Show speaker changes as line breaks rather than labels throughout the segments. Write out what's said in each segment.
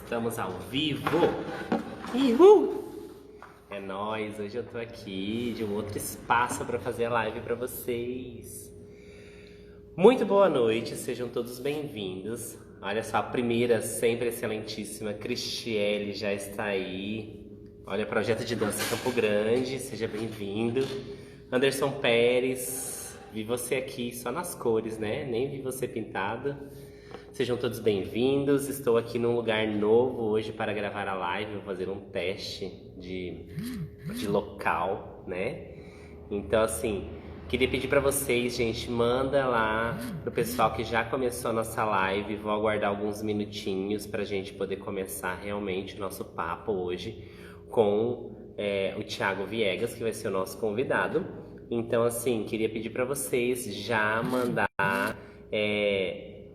Estamos ao vivo. Uhul! É nóis, hoje eu tô aqui de um outro espaço para fazer a live para vocês. Muito boa noite, sejam todos bem-vindos. Olha só, a primeira, sempre excelentíssima, Cristiele já está aí. Olha, projeto de dança Campo Grande, seja bem-vindo. Anderson Pérez, vi você aqui só nas cores, né? Nem vi você pintado. Sejam todos bem-vindos. Estou aqui num lugar novo hoje para gravar a live. Vou fazer um teste de local, né? Então, assim, queria pedir para vocês, gente, manda lá pro pessoal que já começou a nossa live. Vou aguardar alguns minutinhos para a gente poder começar realmente o nosso papo hoje com o Thiago Viegas, que vai ser o nosso convidado. Então, assim, queria pedir para vocês já mandar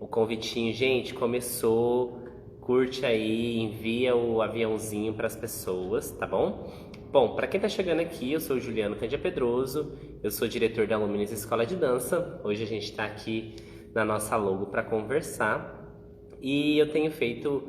o convitinho. Gente, começou, curte aí, envia o aviãozinho para as pessoas, tá bom? Bom, para quem tá chegando aqui, eu sou o Juliano Candia Pedroso, eu sou diretor da Luminis Escola de Dança. Hoje a gente está aqui na nossa logo para conversar e eu tenho feito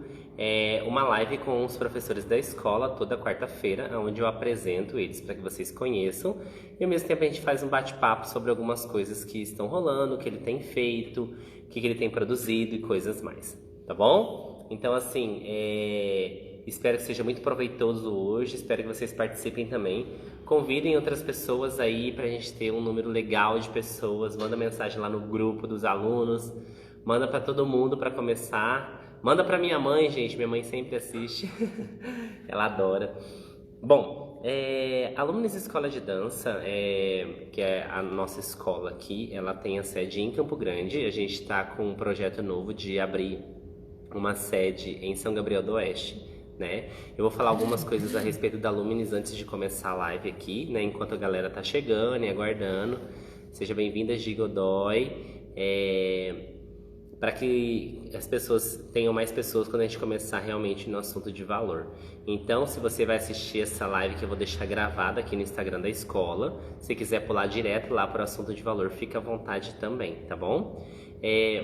uma live com os professores da escola toda quarta-feira, onde eu apresento eles para que vocês conheçam e ao mesmo tempo a gente faz um bate-papo sobre algumas coisas que estão rolando, o que ele tem feito, o que ele tem produzido e coisas mais, tá bom? Então, assim, espero que seja muito proveitoso hoje, espero que vocês participem também. Convidem outras pessoas aí pra gente ter um número legal de pessoas. Manda mensagem lá no grupo dos alunos, manda pra todo mundo pra começar. Manda pra minha mãe, gente, minha mãe sempre assiste, ela adora. Bom, a Luminis Escola de Dança, que é a nossa escola aqui, ela tem a sede em Campo Grande. A gente está com um projeto novo de abrir uma sede em São Gabriel do Oeste, né? Eu vou falar algumas coisas a respeito da Luminis antes de começar a live aqui, né? Enquanto a galera tá chegando e aguardando. Seja bem-vinda, Gi Godoy. Para que as pessoas tenham mais pessoas quando a gente começar realmente no assunto de valor. Então, se você vai assistir essa live que eu vou deixar gravada aqui no Instagram da escola, se quiser pular direto lá para o assunto de valor, fica à vontade também, tá bom?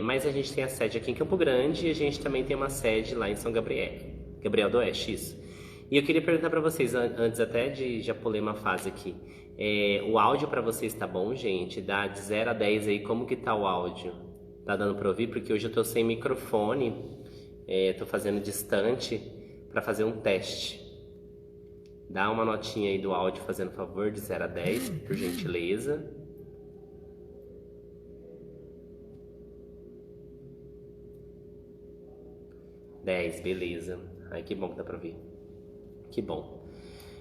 Mas a gente tem a sede aqui em Campo Grande e a gente também tem uma sede lá em São Gabriel do Oeste, isso. E eu queria perguntar para vocês, antes até de já pulei uma fase aqui, o áudio para vocês tá bom, gente? Dá de 0 a 10 aí, como que tá o áudio? Tá dando pra ouvir? Porque hoje eu tô sem microfone, tô fazendo distante pra fazer um teste. Dá uma notinha aí do áudio, fazendo favor, de 0 a 10, por gentileza. Dez, beleza. Ai, que bom que dá pra ouvir. Que bom.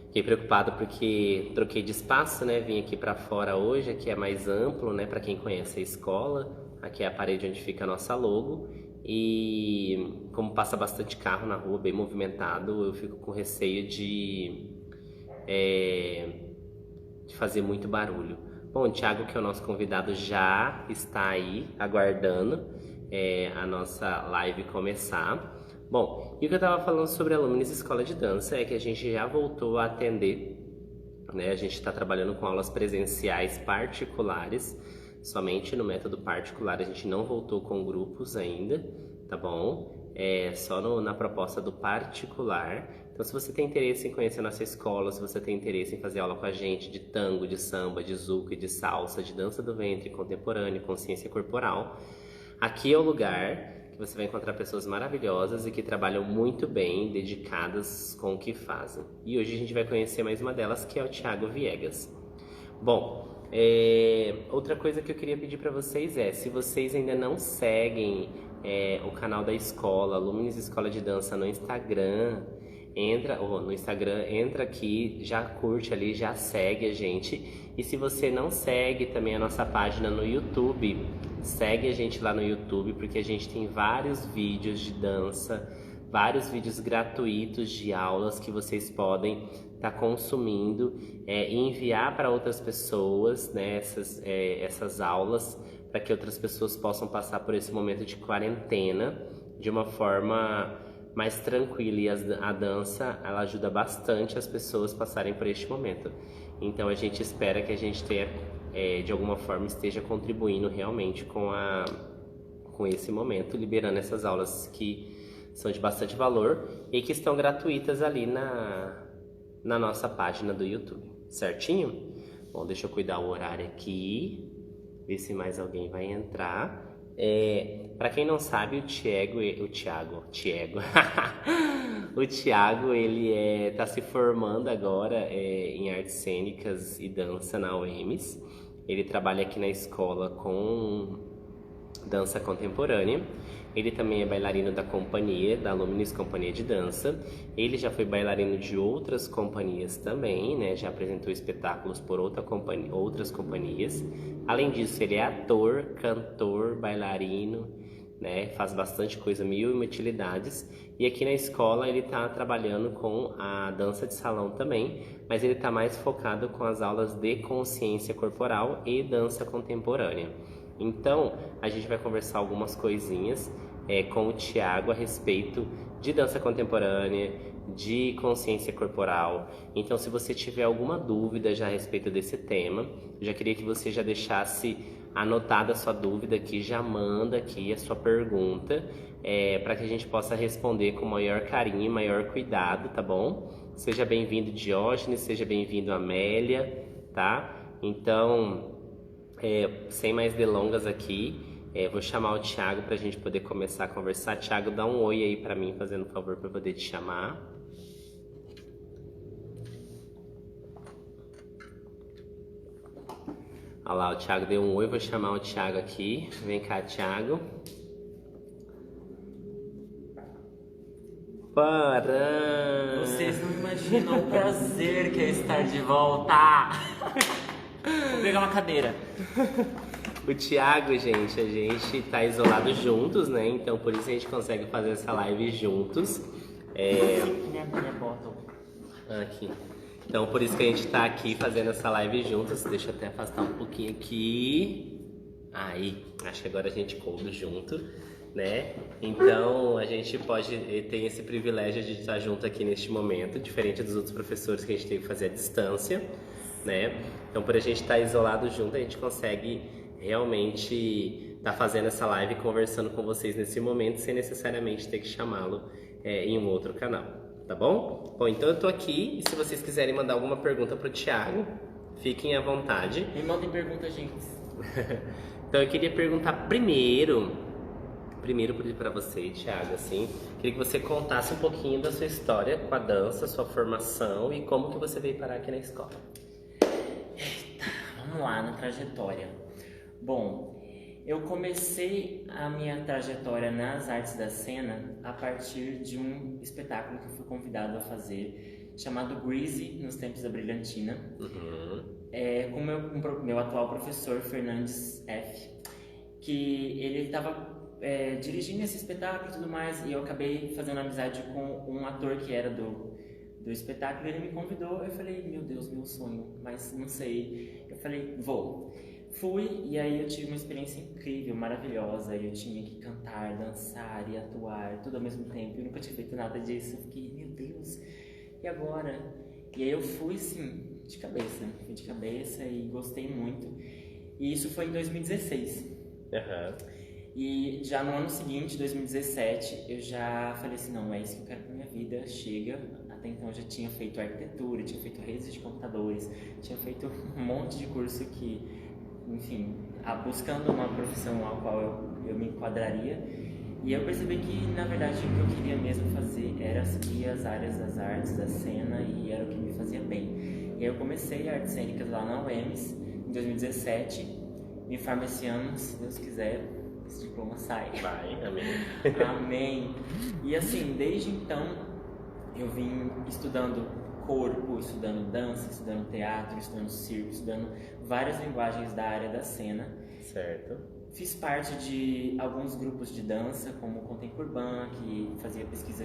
Fiquei preocupado porque troquei de espaço, né? Vim aqui pra fora hoje, aqui é mais amplo, né? Pra quem conhece a escola. Aqui é a parede onde fica a nossa logo e como passa bastante carro na rua, bem movimentado, eu fico com receio de fazer muito barulho. Bom, o Thiago, que é o nosso convidado, já está aí aguardando a nossa live começar. Bom, e o que eu estava falando sobre a Luminis Escola de Dança é que a gente já voltou a atender, né? A gente está trabalhando com aulas presenciais particulares, somente no método particular. A gente não voltou com grupos ainda, tá bom? Só na proposta do particular. Então, se você tem interesse em conhecer a nossa escola, se você tem interesse em fazer aula com a gente de tango, de samba, de zouk, de salsa, de dança do ventre, contemporâneo, consciência corporal, aqui é o lugar que você vai encontrar pessoas maravilhosas e que trabalham muito bem, dedicadas com o que fazem. E hoje a gente vai conhecer mais uma delas, que é o Thiago Viegas. Bom, outra coisa que eu queria pedir para vocês se vocês ainda não seguem o canal da escola, Luminis Escola de Dança no Instagram, entra aqui, já curte ali, já segue a gente. E se você não segue também a nossa página no YouTube, segue a gente lá no YouTube, porque a gente tem vários vídeos de dança, vários vídeos gratuitos de aulas que vocês podem estar consumindo e enviar para outras pessoas, né, essas aulas, para que outras pessoas possam passar por esse momento de quarentena de uma forma mais tranquila. E a dança, ela ajuda bastante as pessoas a passarem por este momento. Então a gente espera que a gente tenha, de alguma forma, esteja contribuindo realmente com esse momento, liberando essas aulas que são de bastante valor e que estão gratuitas ali na nossa página do YouTube, certinho? Bom, deixa eu cuidar o horário aqui, ver se mais alguém vai entrar. Para quem não sabe, o Thiago, ele tá se formando agora em artes cênicas e dança na UEMS. Ele trabalha aqui na escola com dança contemporânea. Ele também é bailarino da companhia, da Luminis Companhia de Dança. Ele já foi bailarino de outras companhias também, né? Já apresentou espetáculos por outras companhias. Além disso, ele é ator, cantor, bailarino, né? Faz bastante coisa, mil e uma utilidades. E aqui na escola ele está trabalhando com a dança de salão também, mas ele está mais focado com as aulas de consciência corporal e dança contemporânea. Então, a gente vai conversar algumas coisinhas com o Thiago a respeito de dança contemporânea, de consciência corporal. Então, se você tiver alguma dúvida já a respeito desse tema, eu já queria que você já deixasse anotada a sua dúvida aqui, já manda aqui a sua pergunta, para que a gente possa responder com maior carinho e maior cuidado, tá bom? Seja bem-vindo, Diógenes, seja bem-vindo, Amélia, tá? Então, sem mais delongas aqui, vou chamar o Thiago para a gente poder começar a conversar. Thiago, dá um oi aí para mim, fazendo um favor para poder te chamar. Olha lá, o Thiago deu um oi, vou chamar o Thiago aqui. Vem cá, Thiago. Parã!
Vocês não imaginam o prazer que é estar de volta! Vou pegar uma cadeira.
O Thiago, gente, a gente tá isolado juntos, né? Então por isso a gente consegue fazer essa live juntos.
Minha bottle.
Aqui. Então por isso que a gente tá aqui fazendo essa live juntos. Deixa eu até afastar um pouquinho aqui. Aí, acho que agora a gente coube junto, né? Então a gente tem esse privilégio de estar junto aqui neste momento, diferente dos outros professores que a gente tem que fazer à distância, né? Então por a gente estar isolado junto, a gente consegue realmente estar fazendo essa live, conversando com vocês nesse momento, sem necessariamente ter que chamá-lo em um outro canal, tá bom? Bom, então eu tô aqui, e se vocês quiserem mandar alguma pergunta pro Thiago, fiquem à vontade.
Me mandem perguntas, gente.
Então eu queria perguntar primeiro para você, Thiago, assim, queria que você contasse um pouquinho da sua história com a dança, sua formação e como que você veio parar aqui na escola.
Eita, vamos lá, na trajetória. Bom, eu comecei a minha trajetória nas artes da cena a partir de um espetáculo que eu fui convidado a fazer, chamado Greasy, nos tempos da Brilhantina, com meu atual professor, Fernandes F., que ele estava dirigindo esse espetáculo e tudo mais, e eu acabei fazendo amizade com um ator que era do espetáculo. Ele me convidou, eu falei, meu Deus, meu sonho, mas não sei. Eu falei, vou. Fui, e aí eu tive uma experiência incrível, maravilhosa. Eu tinha que cantar, dançar e atuar tudo ao mesmo tempo. Eu nunca tinha feito nada disso. Eu fiquei, meu Deus, e agora? E aí eu fui, sim, de cabeça. Fui de cabeça e gostei muito. E isso foi em 2016. E já no ano seguinte, 2017, eu já falei assim, não, é isso que eu quero pra minha vida, chega. Até então eu já tinha feito arquitetura, tinha feito redes de computadores, tinha feito um monte de curso que, enfim, buscando uma profissão ao qual eu me enquadraria. E eu percebi que, na verdade, o que eu queria mesmo fazer era seguir as áreas das artes, da cena, e era o que me fazia bem. E aí eu comecei artes cênicas lá na UEMS, em 2017, me formei esse ano, se Deus quiser, esse diploma sai.
Vai, amém.
Amém. E assim, desde então, eu vim estudando corpo, estudando dança, estudando teatro, estudando circo, estudando várias linguagens da área da cena.
Certo.
Fiz parte de alguns grupos de dança, como o Contemporban, que fazia pesquisa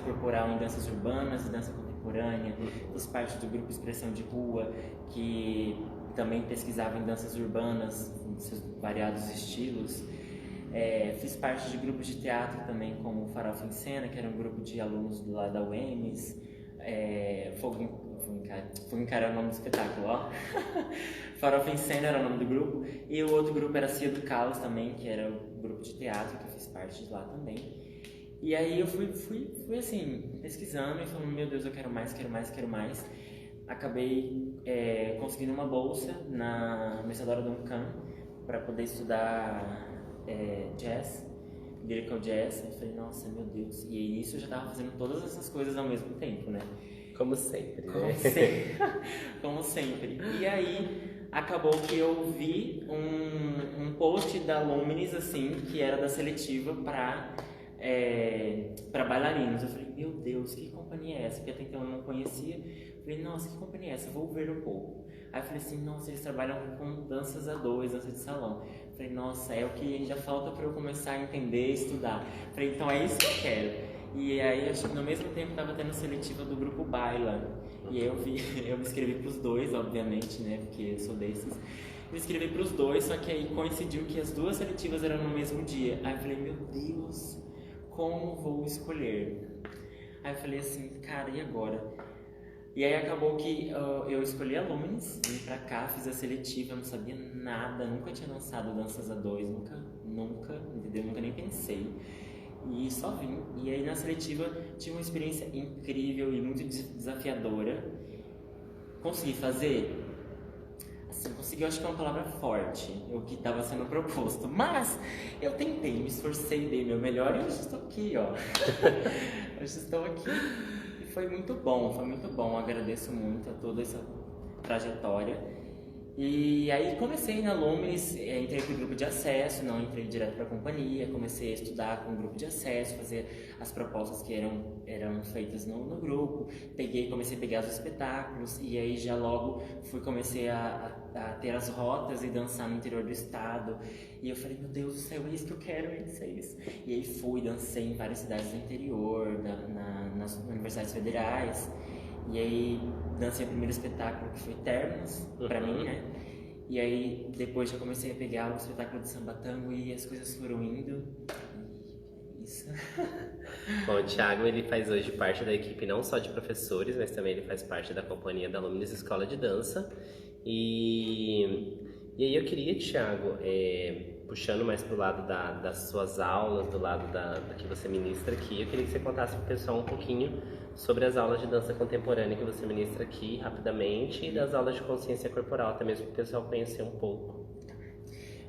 corporal em danças urbanas e dança contemporânea. Fiz parte do grupo Expressão de Rua, que também pesquisava em danças urbanas, em seus variados estilos. Fiz parte de grupos de teatro também, como o Farofa em Cena, que era um grupo de alunos do lado da UEMS. Fogo Encarar o nome do espetáculo, ó. Farofa em Cena era o nome do grupo. E o outro grupo era Cia do Caos também, que era o grupo de teatro, que eu fiz parte de lá também. E aí eu fui assim, pesquisando e falando, meu Deus, eu quero mais, quero mais, quero mais. Acabei conseguindo uma bolsa na Isadora Duncan para poder estudar jazz, lyrical jazz. Eu falei, nossa, meu Deus. E aí nisso eu já tava fazendo todas essas coisas ao mesmo tempo, né?
Como sempre, né?
Como sempre. Como sempre. E aí acabou que eu vi um post da Luminis, assim, que era da seletiva para bailarinos. Eu falei, meu Deus, que companhia é essa? Porque até então eu não conhecia. Eu falei, nossa, que companhia é essa? Vou ver um pouco. Aí eu falei assim, nossa, eles trabalham com danças a dois, dança de salão. Eu falei, nossa, é o que ainda falta para eu começar a entender e estudar. Eu falei, então é isso que eu quero. E aí, acho que no mesmo tempo estava tendo seletiva do grupo Baila. E aí eu me inscrevi para os dois, obviamente, né? Porque eu sou desses. Me inscrevi para os dois, só que aí coincidiu que as duas seletivas eram no mesmo dia. Aí eu falei, meu Deus, como vou escolher? Aí eu falei assim, cara, e agora? E aí acabou que eu escolhi a Luminis, vim pra cá, fiz a seletiva, eu não sabia nada, nunca tinha lançado Danças a Dois, nunca, entendeu? Nunca nem pensei. E só vim. E aí na seletiva tive uma experiência incrível e muito desafiadora. Consegui fazer? Assim, consegui, acho que é uma palavra forte, o que estava sendo proposto. Mas eu tentei, me esforcei, dei meu melhor e hoje estou aqui, ó. Hoje estou aqui. E foi muito bom. Agradeço muito a toda essa trajetória. E aí comecei na Luminis, entrei para o grupo de acesso, não entrei direto para a companhia, comecei a estudar com o grupo de acesso, fazer as propostas que eram feitas no grupo, comecei a pegar os espetáculos e aí já logo comecei a ter as rotas e dançar no interior do estado. E eu falei, meu Deus do céu, é isso que eu quero, é isso. E aí dancei em várias cidades do interior, nas universidades federais. E aí dancei o primeiro espetáculo que foi Termos, pra mim, né? E aí depois já comecei a pegar o espetáculo de samba tango e as coisas foram indo. Isso.
Bom, o Thiago, ele faz hoje parte da equipe não só de professores, mas também ele faz parte da companhia da Luminis Escola de Dança. E aí eu queria, Thiago, puxando mais pro lado das suas aulas, do lado da que você ministra aqui, eu queria que você contasse pro pessoal um pouquinho sobre as aulas de dança contemporânea que você ministra aqui, rapidamente, e das aulas de consciência corporal, até mesmo para o pessoal conhecer um pouco.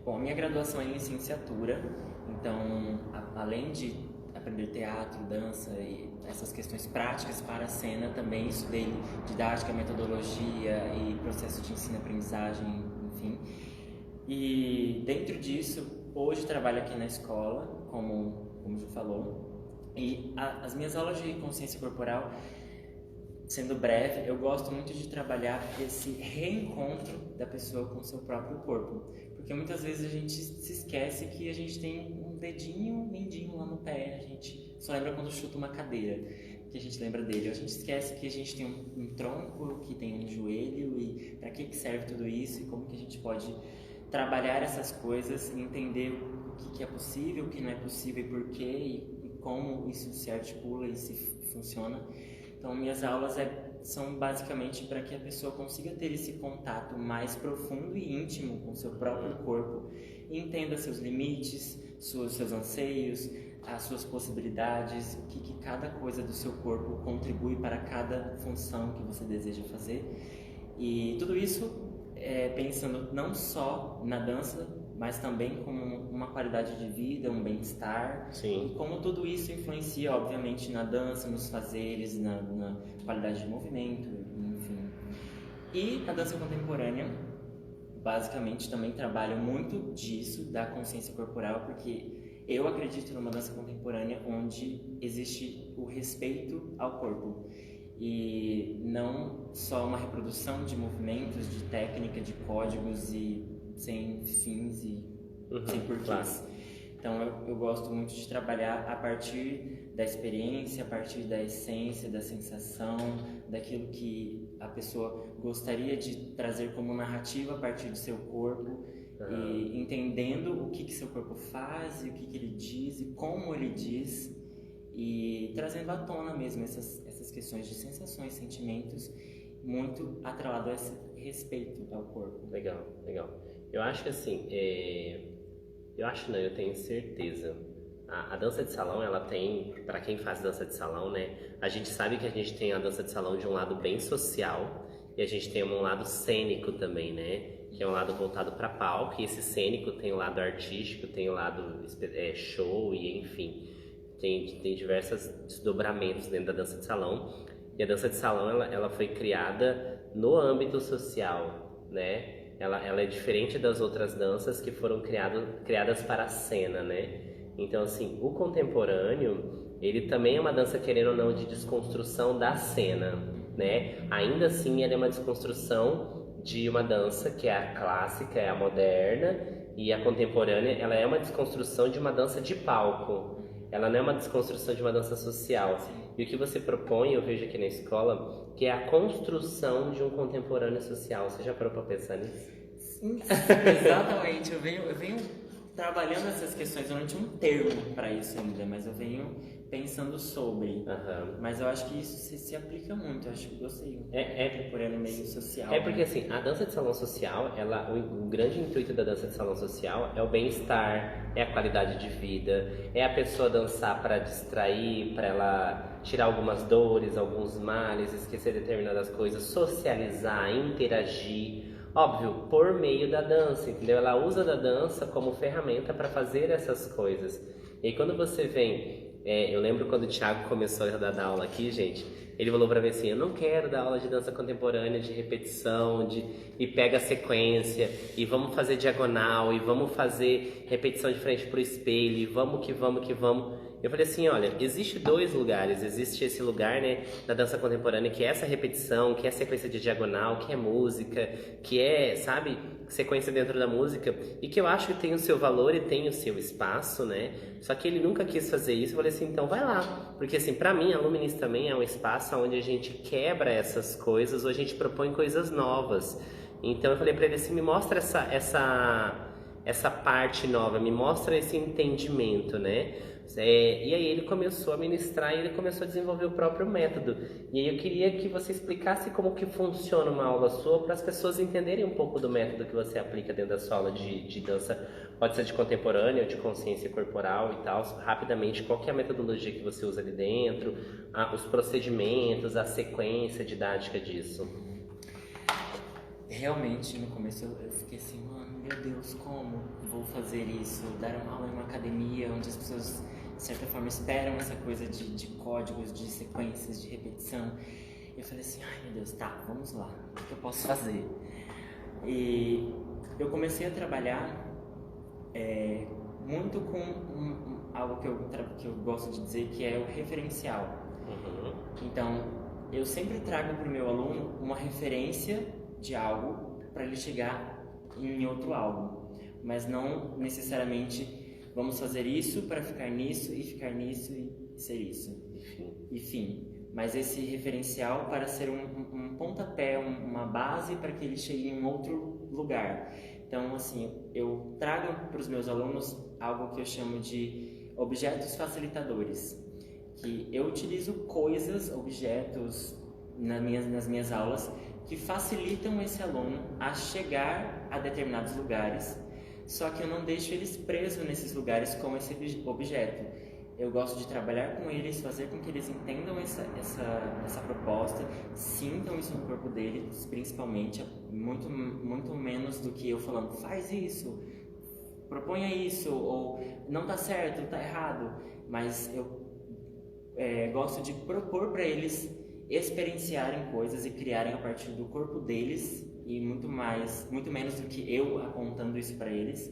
Bom, a minha graduação é em licenciatura, então, além de aprender teatro, dança e essas questões práticas para a cena, também estudei didática, metodologia e processo de ensino-aprendizagem, enfim. E dentro disso, hoje trabalho aqui na escola, como o Ju falou, e as minhas aulas de consciência corporal, sendo breve, eu gosto muito de trabalhar esse reencontro da pessoa com o seu próprio corpo. Porque muitas vezes a gente se esquece que a gente tem um dedinho, mindinho lá no pé, a gente só lembra quando chuta uma cadeira, que a gente lembra dele. A gente esquece que a gente tem um tronco, que tem um joelho, e para que serve tudo isso, e como que a gente pode trabalhar essas coisas e entender o que é possível, o que não é possível e por quê, e como isso se articula e se funciona. Então, minhas aulas são basicamente para que a pessoa consiga ter esse contato mais profundo e íntimo com o seu próprio corpo, e entenda seus limites, seus anseios, as suas possibilidades, o que cada coisa do seu corpo contribui para cada função que você deseja fazer. E tudo isso pensando não só na dança, mas também como uma qualidade de vida, um bem-estar.
Sim.
E como tudo isso influencia, obviamente, na dança, nos fazeres, na qualidade de movimento, enfim. E a dança contemporânea, basicamente, também trabalha muito disso, da consciência corporal, porque eu acredito numa dança contemporânea onde existe o respeito ao corpo. E não só uma reprodução de movimentos, de técnica, de códigos e sem fins e sem porquês. Claro. Então eu gosto muito de trabalhar a partir da experiência, a partir da essência, da sensação, daquilo que a pessoa gostaria de trazer como narrativa a partir do seu corpo, e entendendo o que seu corpo faz, e o que ele diz e como ele diz, e trazendo à tona mesmo essas questões de sensações, sentimentos, muito atrelado a esse respeito ao corpo.
Legal. Eu acho que assim, eu tenho certeza, a dança de salão, ela tem, para quem faz dança de salão, né? A gente sabe que a gente tem a dança de salão de um lado bem social e a gente tem um lado cênico também, né? Que é um lado voltado para palco, e esse cênico tem o lado artístico, tem o lado show e enfim, tem diversos desdobramentos dentro da dança de salão. E a dança de salão, ela foi criada no âmbito social, né? Ela é diferente das outras danças que foram criadas para a cena, né? Então, assim, o contemporâneo, ele também é uma dança, querendo ou não, de desconstrução da cena, né? Ainda assim, ele é uma desconstrução de uma dança que é a clássica, é a moderna, e a contemporânea, ela é uma desconstrução de uma dança de palco. Ela não é uma desconstrução de uma dança social. E o que você propõe, eu vejo aqui na escola, que é a construção de um contemporâneo social. Você já parou para pensar nisso?
Sim, exatamente. Eu venho trabalhando essas questões. Eu não tinha um termo para isso ainda, mas eu venho pensando sobre.
Uhum.
Mas eu acho que isso se aplica muito. Eu acho que gostei. Contemporâneo meio social.
É porque assim, a dança de salão social, o grande intuito da dança de salão social é o bem-estar, é a qualidade de vida, é a pessoa dançar para distrair, para ela tirar algumas dores, alguns males, esquecer determinadas coisas, socializar, interagir. Óbvio, por meio da dança, entendeu? Ela usa da dança como ferramenta para fazer essas coisas. E aí, quando você vem... eu lembro quando o Thiago começou a dar aula aqui, gente, ele falou pra mim assim, eu não quero dar aula de dança contemporânea, de repetição, e pega a sequência, e vamos fazer diagonal, e vamos fazer repetição de frente pro espelho, e vamos que vamos que vamos. Eu falei assim, olha, existe dois lugares, existe esse lugar, né, da dança contemporânea, que é essa repetição, que é sequência de diagonal, que é música, que é, sabe, sequência dentro da música, e que eu acho que tem o seu valor e tem o seu espaço, né, só que ele nunca quis fazer isso. Eu falei assim, então vai lá, porque assim, pra mim, a Luminis também é um espaço onde a gente quebra essas coisas, ou a gente propõe coisas novas. Então eu falei pra ele assim, me mostra essa parte nova, me mostra esse entendimento, né? E aí ele começou a ministrar e ele começou a desenvolver o próprio método. E aí eu queria que você explicasse como que funciona uma aula sua, para as pessoas entenderem um pouco do método que você aplica dentro da sua aula de dança. Pode ser de contemporânea ou de consciência corporal e tal. Rapidamente, qual que é a metodologia que você usa ali dentro, os procedimentos, a sequência didática disso?
Realmente, no começo eu fiquei assim, mano, meu Deus, como vou fazer isso? Dar uma aula em uma academia onde as pessoas, de certa forma, esperam essa coisa de códigos, de sequências, de repetição. Eu falei assim, ai meu Deus, tá, vamos lá, o que eu posso fazer? E eu comecei a trabalhar muito com algo que eu gosto de dizer, que é o referencial.
Uhum.
Então, eu sempre trago para o meu aluno uma referência de algo para ele chegar em outro algo, mas não necessariamente vamos fazer isso para ficar nisso e ficar nisso e ser isso, enfim, mas esse referencial para ser um pontapé, uma base para que ele chegue em um outro lugar. Então, assim, eu trago para os meus alunos algo que eu chamo de objetos facilitadores, que eu utilizo coisas, objetos nas minhas aulas que facilitam esse aluno a chegar a determinados lugares, só que eu não deixo eles presos nesses lugares com esse objeto. Eu gosto de trabalhar com eles, fazer com que eles entendam essa proposta, sintam isso no corpo deles, principalmente, muito, muito menos do que eu falando, faz isso, proponha isso, ou não tá certo, tá errado, mas eu gosto de propor para eles experienciarem coisas e criarem a partir do corpo deles, e muito menos do que eu apontando isso para eles.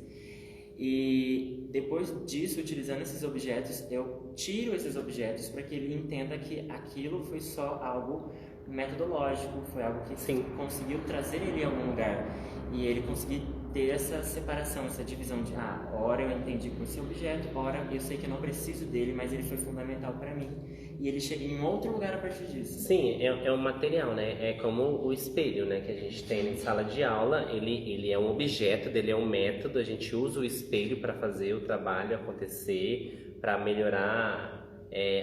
E depois disso, utilizando esses objetos, eu tiro esses objetos para que ele entenda que aquilo foi só algo metodológico, foi algo que conseguiu trazer ele a algum lugar, e ele conseguir ter essa separação, essa divisão de ora eu entendi por esse objeto, ora eu sei que eu não preciso dele, mas ele foi fundamental para mim, e ele chega em outro lugar a partir disso.
Sim, é um material, né? É como o espelho, né? Que a gente tem em sala de aula. Ele é um objeto, ele é um método. A gente usa o espelho para fazer o trabalho acontecer, para melhorar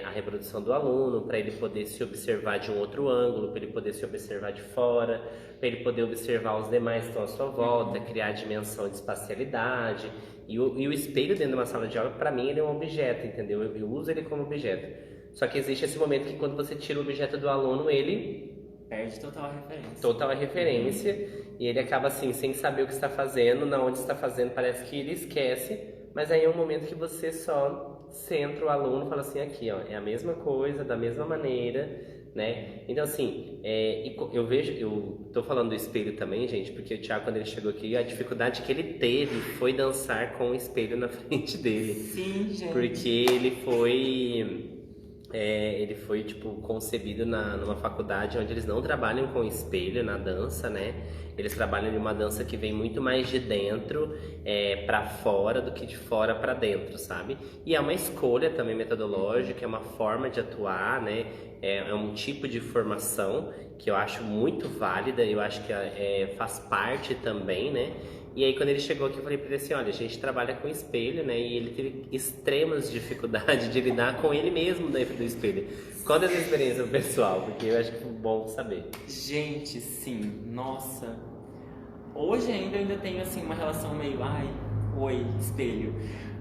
a reprodução do aluno, para ele poder se observar de um outro ângulo, para ele poder se observar de fora, para ele poder observar os demais que estão à sua volta, criar a dimensão de espacialidade. E o espelho dentro de uma sala de aula, pra mim, ele é um objeto, entendeu? Eu uso ele como objeto. Só que existe esse momento que quando você tira o objeto do aluno, ele
perde total a referência.
Total a referência, e ele acaba assim, sem saber o que está fazendo, na onde está fazendo, parece que ele esquece, mas aí é um momento que você só centra o aluno e fala assim, aqui, ó, é a mesma coisa, da mesma maneira, né? Então assim, eu tô falando do espelho também, gente, porque o Thiago, quando ele chegou aqui, a dificuldade que ele teve foi dançar com o espelho na frente dele.
Sim, gente.
Porque ele foi tipo concebido numa faculdade onde eles não trabalham com espelho na dança, né? Eles trabalham em uma dança que vem muito mais de dentro para fora do que de fora para dentro, sabe? E é uma escolha também metodológica, é uma forma de atuar, né? É um tipo de formação que eu acho muito válida, eu acho que faz parte também, né? E aí quando ele chegou aqui eu falei pra ele assim, olha, a gente trabalha com espelho, né? E ele teve extremas dificuldades de lidar com ele mesmo dentro do espelho. Conta essa experiência pessoal, porque eu acho que é bom saber.
Gente, sim, nossa. Hoje ainda tenho assim uma relação meio, ai, oi, espelho.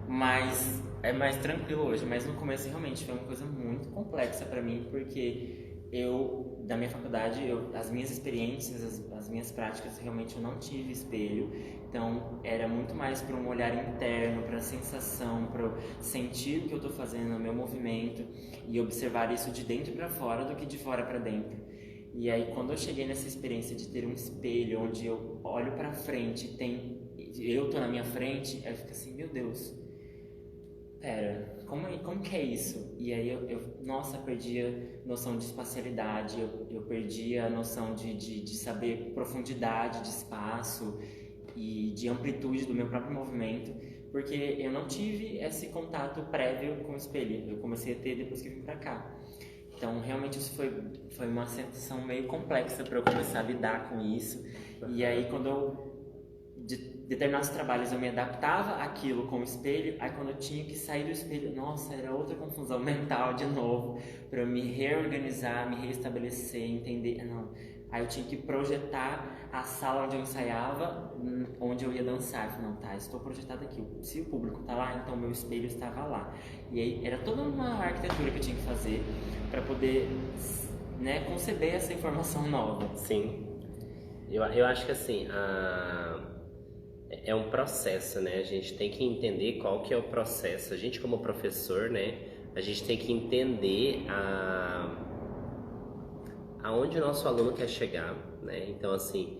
Mas é mais tranquilo hoje, mas no começo realmente foi uma coisa muito complexa pra mim, porque da minha faculdade, as minhas experiências, as minhas práticas, realmente eu não tive espelho. Então, era muito mais para um olhar interno, para a sensação, para eu sentir o que eu estou fazendo, o meu movimento, e observar isso de dentro para fora do que de fora para dentro. E aí, quando eu cheguei nessa experiência de ter um espelho, onde eu olho para frente, eu tô na minha frente, eu fico assim, meu Deus, pera, como que é isso? E aí nossa, perdi a noção de espacialidade, eu perdi a noção de saber profundidade de espaço e de amplitude do meu próprio movimento, porque eu não tive esse contato prévio com o espelho, eu comecei a ter depois que vim pra cá. Então, realmente, isso foi uma sensação meio complexa para eu começar a lidar com isso. E aí, de determinados trabalhos eu me adaptava àquilo com o espelho, aí quando eu tinha que sair do espelho, nossa, era outra confusão mental de novo, para eu me reorganizar, me reestabelecer, entender, não. Aí eu tinha que projetar a sala onde eu ensaiava, onde eu ia dançar. Eu falei, não, tá, estou projetado aqui. Se o público tá lá, então meu espelho estava lá. E aí era toda uma arquitetura que eu tinha que fazer para poder, né, conceber essa informação nova.
Sim. Eu acho que assim, é um processo, né? A gente tem que entender qual que é o processo. A gente como professor, né? A gente tem que entender aonde o nosso aluno quer chegar, né? Então, assim,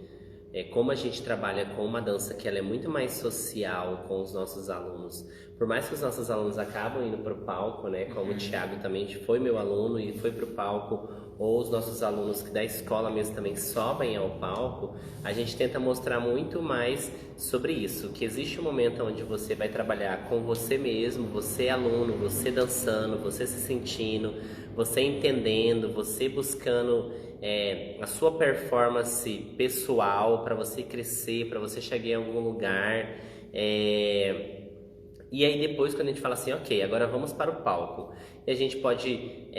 como a gente trabalha com uma dança que ela é muito mais social com os nossos alunos, por mais que os nossos alunos acabam indo para o palco, né? Como o Thiago também foi meu aluno e foi para o palco, ou os nossos alunos que da escola mesmo também sobem ao palco, a gente tenta mostrar muito mais sobre isso, que existe um momento onde você vai trabalhar com você mesmo, você aluno, você dançando, você se sentindo, você entendendo, você buscando a sua performance pessoal para você crescer, para você chegar em algum lugar. E aí depois quando a gente fala assim, ok, agora vamos para o palco. E a gente pode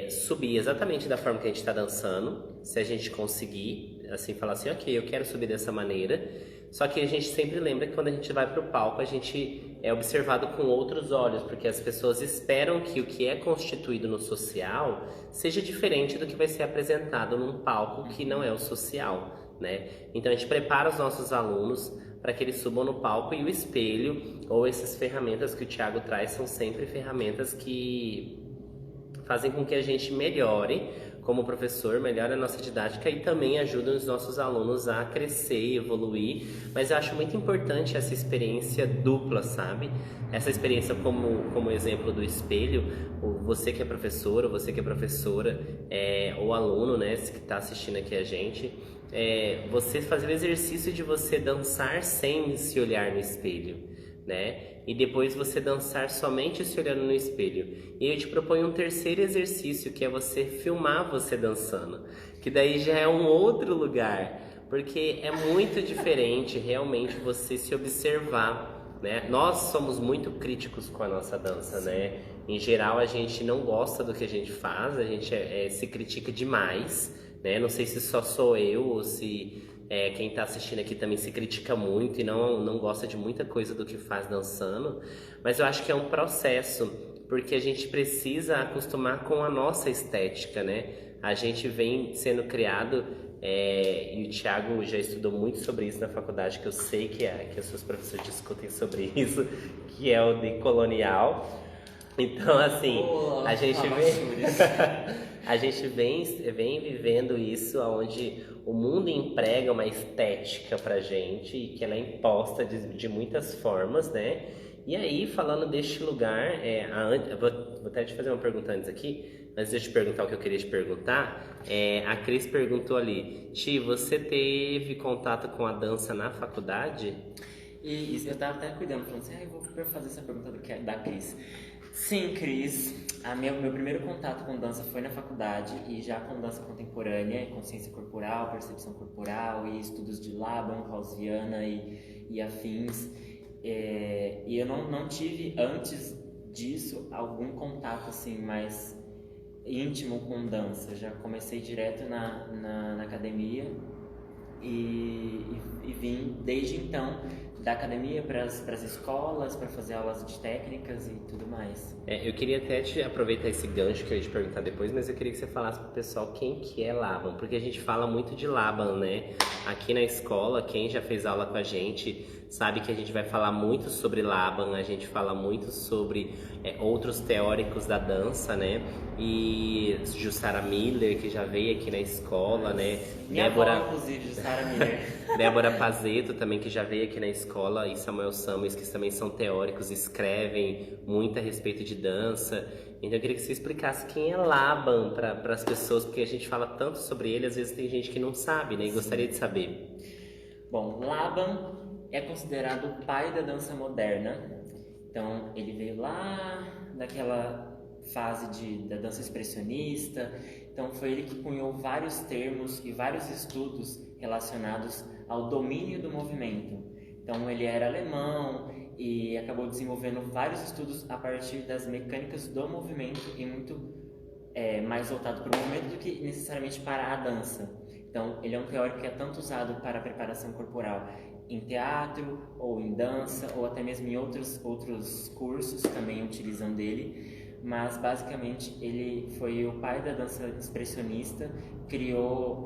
subir exatamente da forma que a gente está dançando, se a gente conseguir, assim, falar assim, ok, eu quero subir dessa maneira. Só que a gente sempre lembra que quando a gente vai para o palco, a gente é observado com outros olhos, porque as pessoas esperam que o que é constituído no social seja diferente do que vai ser apresentado num palco que não é o social, né? Então a gente prepara os nossos alunos para que eles subam no palco, e o espelho ou essas ferramentas que o Thiago traz são sempre ferramentas que fazem com que a gente melhore como professor, melhore a nossa didática e também ajudam os nossos alunos a crescer e evoluir. Mas eu acho muito importante essa experiência dupla, sabe? Essa experiência como exemplo do espelho, você que é professor, ou você que é professora, ou aluno, né, que está assistindo aqui a gente, você fazer o exercício de você dançar sem se olhar no espelho, né? E depois você dançar somente se olhando no espelho. E eu te proponho um terceiro exercício, que é você filmar você dançando, que daí já é um outro lugar, porque é muito diferente realmente você se observar, né? Nós somos muito críticos com a nossa dança, né? Em geral a gente não gosta do que a gente faz, a gente se critica demais, né? Não sei se só sou eu ou se Quem tá assistindo aqui também se critica muito e não gosta de muita coisa do que faz dançando. Mas eu acho que é um processo, porque a gente precisa acostumar com a nossa estética, né? A gente vem sendo criado, e o Thiago já estudou muito sobre isso na faculdade, que eu sei que os seus professores discutem sobre isso, que é o de colonial. Então, assim, a gente a gente vem vivendo isso, onde o mundo emprega uma estética pra gente e que ela é imposta de muitas formas, né? E aí, falando deste lugar, vou até te fazer uma pergunta antes aqui, mas deixa eu te perguntar o que eu queria te perguntar. A Cris perguntou ali, Ti, você teve contato com a dança na faculdade?
E isso, eu tava até cuidando, falando assim, eu vou fazer essa pergunta da Cris. Sim, Cris, meu primeiro contato com dança foi na faculdade, e já com dança contemporânea, consciência corporal, percepção corporal e estudos de Laban, Clausiana e afins. E eu não tive, antes disso, algum contato assim mais íntimo com dança. Já comecei direto na academia e vim desde então da academia para as escolas, para fazer aulas de técnicas e tudo mais.
Eu queria até aproveitar esse gancho que eu ia te perguntar depois, mas eu queria que você falasse pro pessoal quem que é Laban, porque a gente fala muito de Laban, né? Aqui na escola, quem já fez aula com a gente sabe que a gente vai falar muito sobre Laban, a gente fala muito sobre outros teóricos da dança, né? E Jussara Miller, que já veio aqui na escola, né?
Minha avó, inclusive, Jussara Miller.
Débora Pazeto também, que já veio aqui na escola, e Samuel Samuels, que também são teóricos, escrevem muito a respeito de dança. Então eu queria que você explicasse quem é Laban para as pessoas, porque a gente fala tanto sobre ele, às vezes tem gente que não sabe, né? E gostaria de saber.
Bom, Laban é considerado o pai da dança moderna. Então ele veio lá daquela fase da dança expressionista. Então foi ele que cunhou vários termos e vários estudos relacionados ao domínio do movimento. Então ele era alemão e acabou desenvolvendo vários estudos a partir das mecânicas do movimento, e muito mais voltado para o movimento do que necessariamente para a dança. Então ele é um teórico que é tanto usado para a preparação corporal em teatro ou em dança, ou até mesmo em outros cursos também utilizam dele. Mas basicamente ele foi o pai da dança expressionista, criou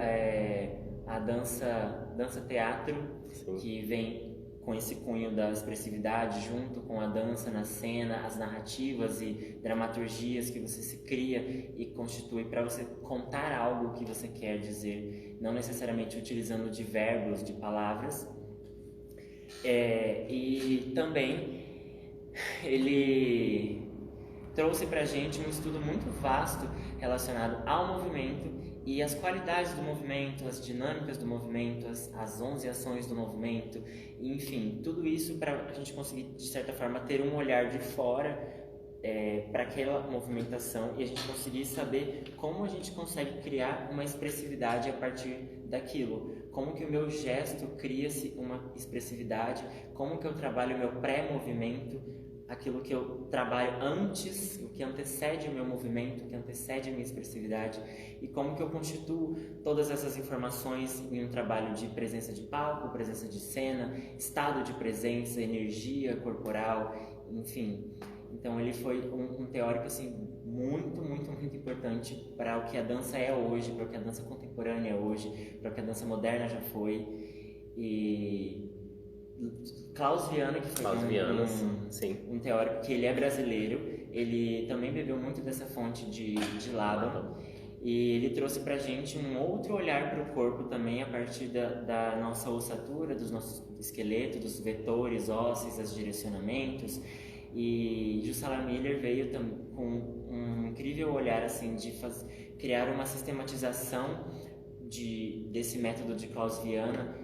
a dança teatro,
Sim.
que vem com esse cunho da expressividade junto com a dança na cena, as narrativas e dramaturgias que você se cria e constitui para você contar algo que você quer dizer, não necessariamente utilizando de verbos, de palavras. E também ele trouxe pra gente um estudo muito vasto relacionado ao movimento e as qualidades do movimento, as dinâmicas do movimento, as 11 ações do movimento, enfim, tudo isso para a gente conseguir, de certa forma, ter um olhar de fora para aquela movimentação, e a gente conseguir saber como a gente consegue criar uma expressividade a partir daquilo. Como que o meu gesto cria-se uma expressividade, como que eu trabalho o meu pré-movimento, aquilo que eu trabalho antes, o que antecede o meu movimento, o que antecede a minha expressividade, e como que eu constituo todas essas informações em um trabalho de presença de palco, presença de cena, estado de presença, energia corporal, enfim. Então ele foi um teórico assim muito, muito, muito importante para o que a dança é hoje, para o que a dança contemporânea é hoje, para o que a dança moderna já foi. E Klaus Viana, que foi um teórico que ele é brasileiro, ele também bebeu muito dessa fonte de Laban, e ele trouxe pra gente um outro olhar para o corpo também a partir da nossa ossatura, dos nossos esqueletos, dos vetores ósseos, os direcionamentos. E Jussara Miller veio com um incrível olhar assim de criar uma sistematização desse método de Klaus Viana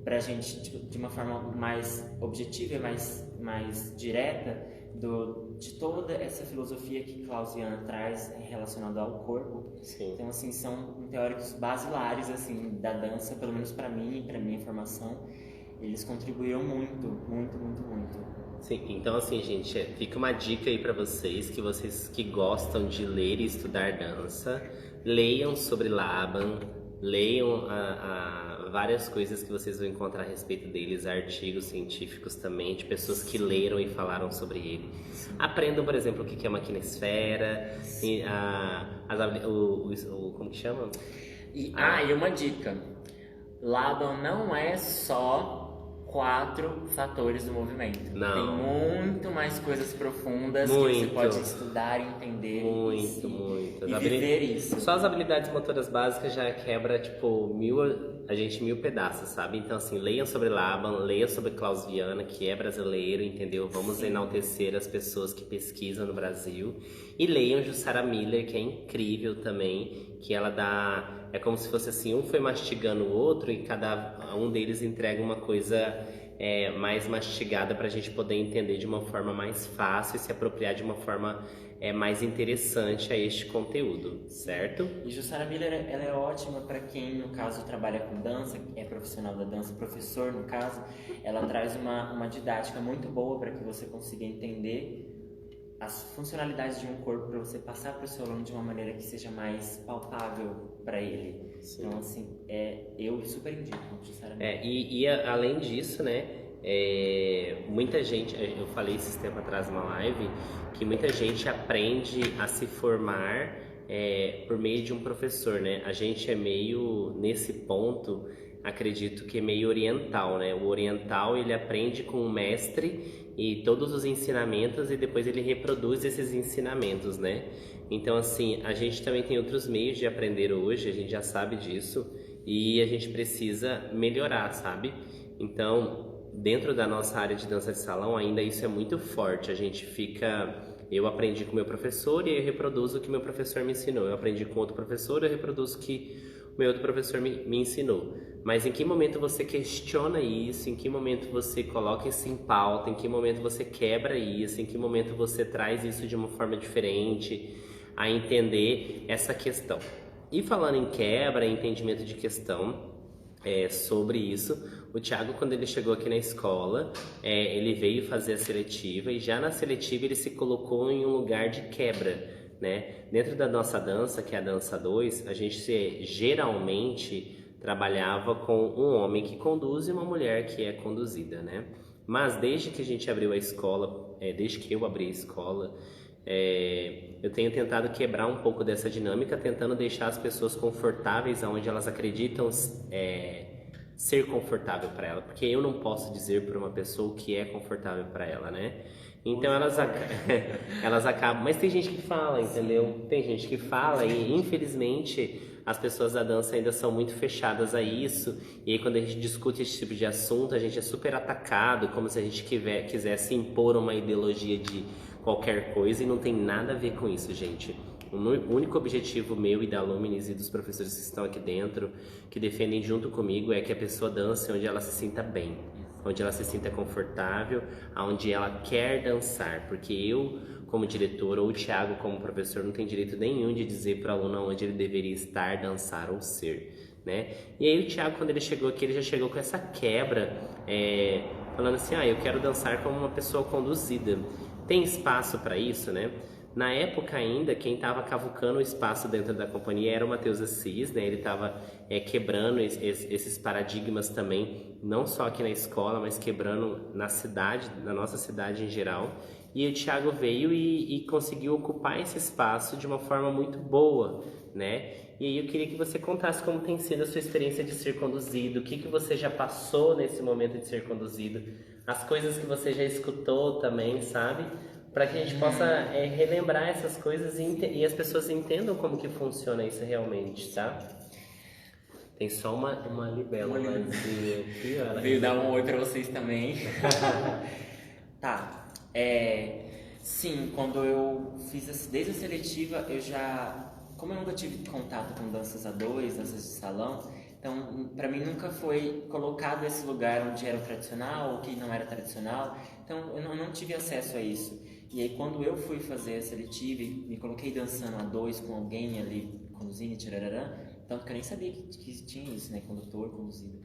para a gente de uma forma mais objetiva, mais direta de toda essa filosofia que Klaus Viana traz relacionada ao corpo.
Sim.
Então assim são teóricos basilares assim da dança, pelo menos para mim e para minha formação. Eles contribuíram muito, muito, muito, muito.
Sim, então assim, gente, fica uma dica aí para vocês que gostam de ler e estudar dança, leiam sobre Laban, leiam várias coisas que vocês vão encontrar a respeito deles, artigos científicos também, de pessoas que leram e falaram sobre ele. Aprendam, por exemplo, o que é uma quinesfera, e como que chama?
E uma dica. Laban não é só 4 fatores do movimento.
Não.
Tem muito mais coisas profundas que você pode estudar, entender
muito.
E viver isso.
Só as habilidades motoras básicas já quebra, tipo, mil pedaços, sabe? Então, assim, leiam sobre Laban, leiam sobre Klaus Viana, que é brasileiro, entendeu? Vamos enaltecer as pessoas que pesquisam no Brasil. E leiam Jussara Miller, que é incrível também, que ela dá... É como se fosse assim, um foi mastigando o outro e cada um deles entrega uma coisa mais mastigada para a gente poder entender de uma forma mais fácil e se apropriar de uma forma mais interessante a este conteúdo, certo?
E Jussara Miller, ela é ótima para quem, no caso, trabalha com dança, é profissional da dança, professor, no caso. Ela traz uma didática muito boa para que você consiga entender as funcionalidades de um corpo, para você passar para o seu aluno de uma maneira que seja mais palpável para ele. Sim. Então, assim, eu super indico, sinceramente.
E além disso, né, muita gente, eu falei esses tempos atrás numa live, que muita gente aprende a se formar por meio de um professor, né? A gente é meio, nesse ponto, acredito que é meio oriental, né? O oriental, ele aprende com o mestre e todos os ensinamentos e depois ele reproduz esses ensinamentos, né? Então, assim, a gente também tem outros meios de aprender hoje, a gente já sabe disso e a gente precisa melhorar, sabe? Então, dentro da nossa área de dança de salão, ainda isso é muito forte. A gente fica... Eu aprendi com meu professor e eu reproduzo o que meu professor me ensinou. Eu aprendi com outro professor e eu reproduzo o que o meu outro professor me ensinou. Mas em que momento você questiona isso? Em que momento você coloca isso em pauta? Em que momento você quebra isso? Em que momento você traz isso de uma forma diferente a entender essa questão? E falando em quebra, entendimento de questão sobre isso, o Thiago, quando ele chegou aqui na escola, ele veio fazer a seletiva e já na seletiva ele se colocou em um lugar de quebra, né? Dentro da nossa dança, que é a dança 2, a gente geralmente trabalhava com um homem que conduz e uma mulher que é conduzida, né? Mas desde que a gente abriu a escola, desde que eu abri a escola, eu tenho tentado quebrar um pouco dessa dinâmica, tentando deixar as pessoas confortáveis onde elas acreditam ser confortável para ela, porque eu não posso dizer para uma pessoa o que é confortável para ela, né? Então elas acabam, mas tem gente que fala, entendeu? Tem gente que fala e infelizmente as pessoas da dança ainda são muito fechadas a isso, e aí quando a gente discute esse tipo de assunto, a gente é super atacado, como se a gente quisesse impor uma ideologia de qualquer coisa, e não tem nada a ver com isso, gente. O único objetivo meu e da Luminis e dos professores que estão aqui dentro, que defendem junto comigo, é que a pessoa dance onde ela se sinta bem, onde ela se sinta confortável, onde ela quer dançar, porque eu, como diretor, ou o Thiago, como professor, não tem direito nenhum de dizer para o aluno onde ele deveria estar, dançar ou ser, né? E aí o Thiago, quando ele chegou aqui, ele já chegou com essa quebra, falando assim, eu quero dançar como uma pessoa conduzida. Tem espaço para isso, né? Na época ainda, quem estava cavucando o espaço dentro da companhia era o Matheus Assis, né? Ele estava quebrando esses paradigmas também, não só aqui na escola, mas quebrando na cidade, na nossa cidade em geral. E o Thiago veio e conseguiu ocupar esse espaço de uma forma muito boa, né? E aí eu queria que você contasse como tem sido a sua experiência de ser conduzido, o que você já passou nesse momento de ser conduzido, as coisas que você já escutou também, sabe? Para que a gente possa relembrar essas coisas e as pessoas entendam como que funciona isso realmente, tá? Tem só uma libela vazia aqui, olha.
Veio dar um oi para vocês também. Tá. Sim, quando eu fiz desde a seletiva, como eu nunca tive contato com danças A2, danças de salão, então para mim nunca foi colocado esse lugar onde era o tradicional, o que não era tradicional, então eu não tive acesso a isso. E aí quando eu fui fazer a seletiva e me coloquei dançando A2 com alguém ali, conduzindo, tirararã, tanto que eu nem sabia que tinha isso, né, condutor, conduzido.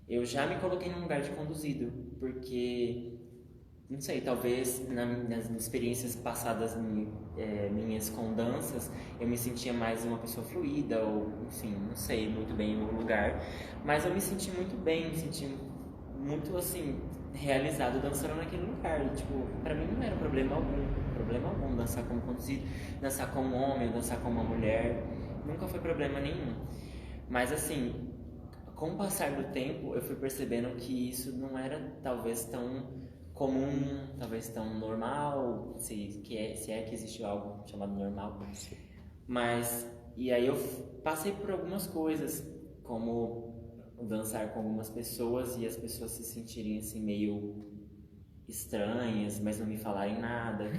Eu já me coloquei num lugar de conduzido, porque não sei, talvez nas experiências passadas minhas com danças, eu me sentia mais uma pessoa fluida, ou enfim, não sei muito bem o lugar, mas eu me senti muito bem, me senti muito assim, realizado dançando naquele lugar. E, tipo, pra mim não era problema algum dançar como conduzido, dançar como homem, dançar como uma mulher, nunca foi problema nenhum. Mas assim, com o passar do tempo, eu fui percebendo que isso não era talvez tão comum, talvez tão normal, se é que existe algo chamado normal. Mas, e aí eu passei por algumas coisas, como dançar com algumas pessoas e as pessoas se sentirem assim meio estranhas, mas não me falarem nada,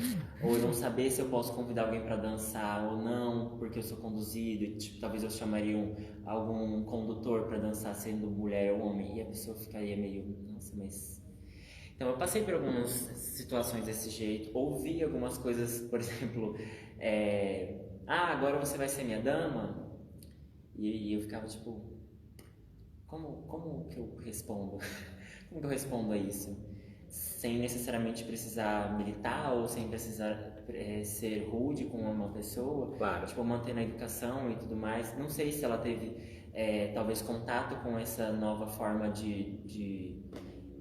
ou eu não saber se eu posso convidar alguém para dançar ou não, porque eu sou conduzido, e, tipo, talvez eu chamaria algum condutor para dançar sendo mulher ou homem, e a pessoa ficaria meio, nossa, mas... Então eu passei por algumas situações desse jeito, ouvi algumas coisas, por exemplo, agora você vai ser minha dama, e eu ficava tipo, como que eu respondo? Como que eu respondo a isso? Sem necessariamente precisar militar ou sem precisar ser rude com uma pessoa,
Claro.
tipo, mantendo a educação e tudo mais. Não sei se ela teve, talvez, contato com essa nova forma de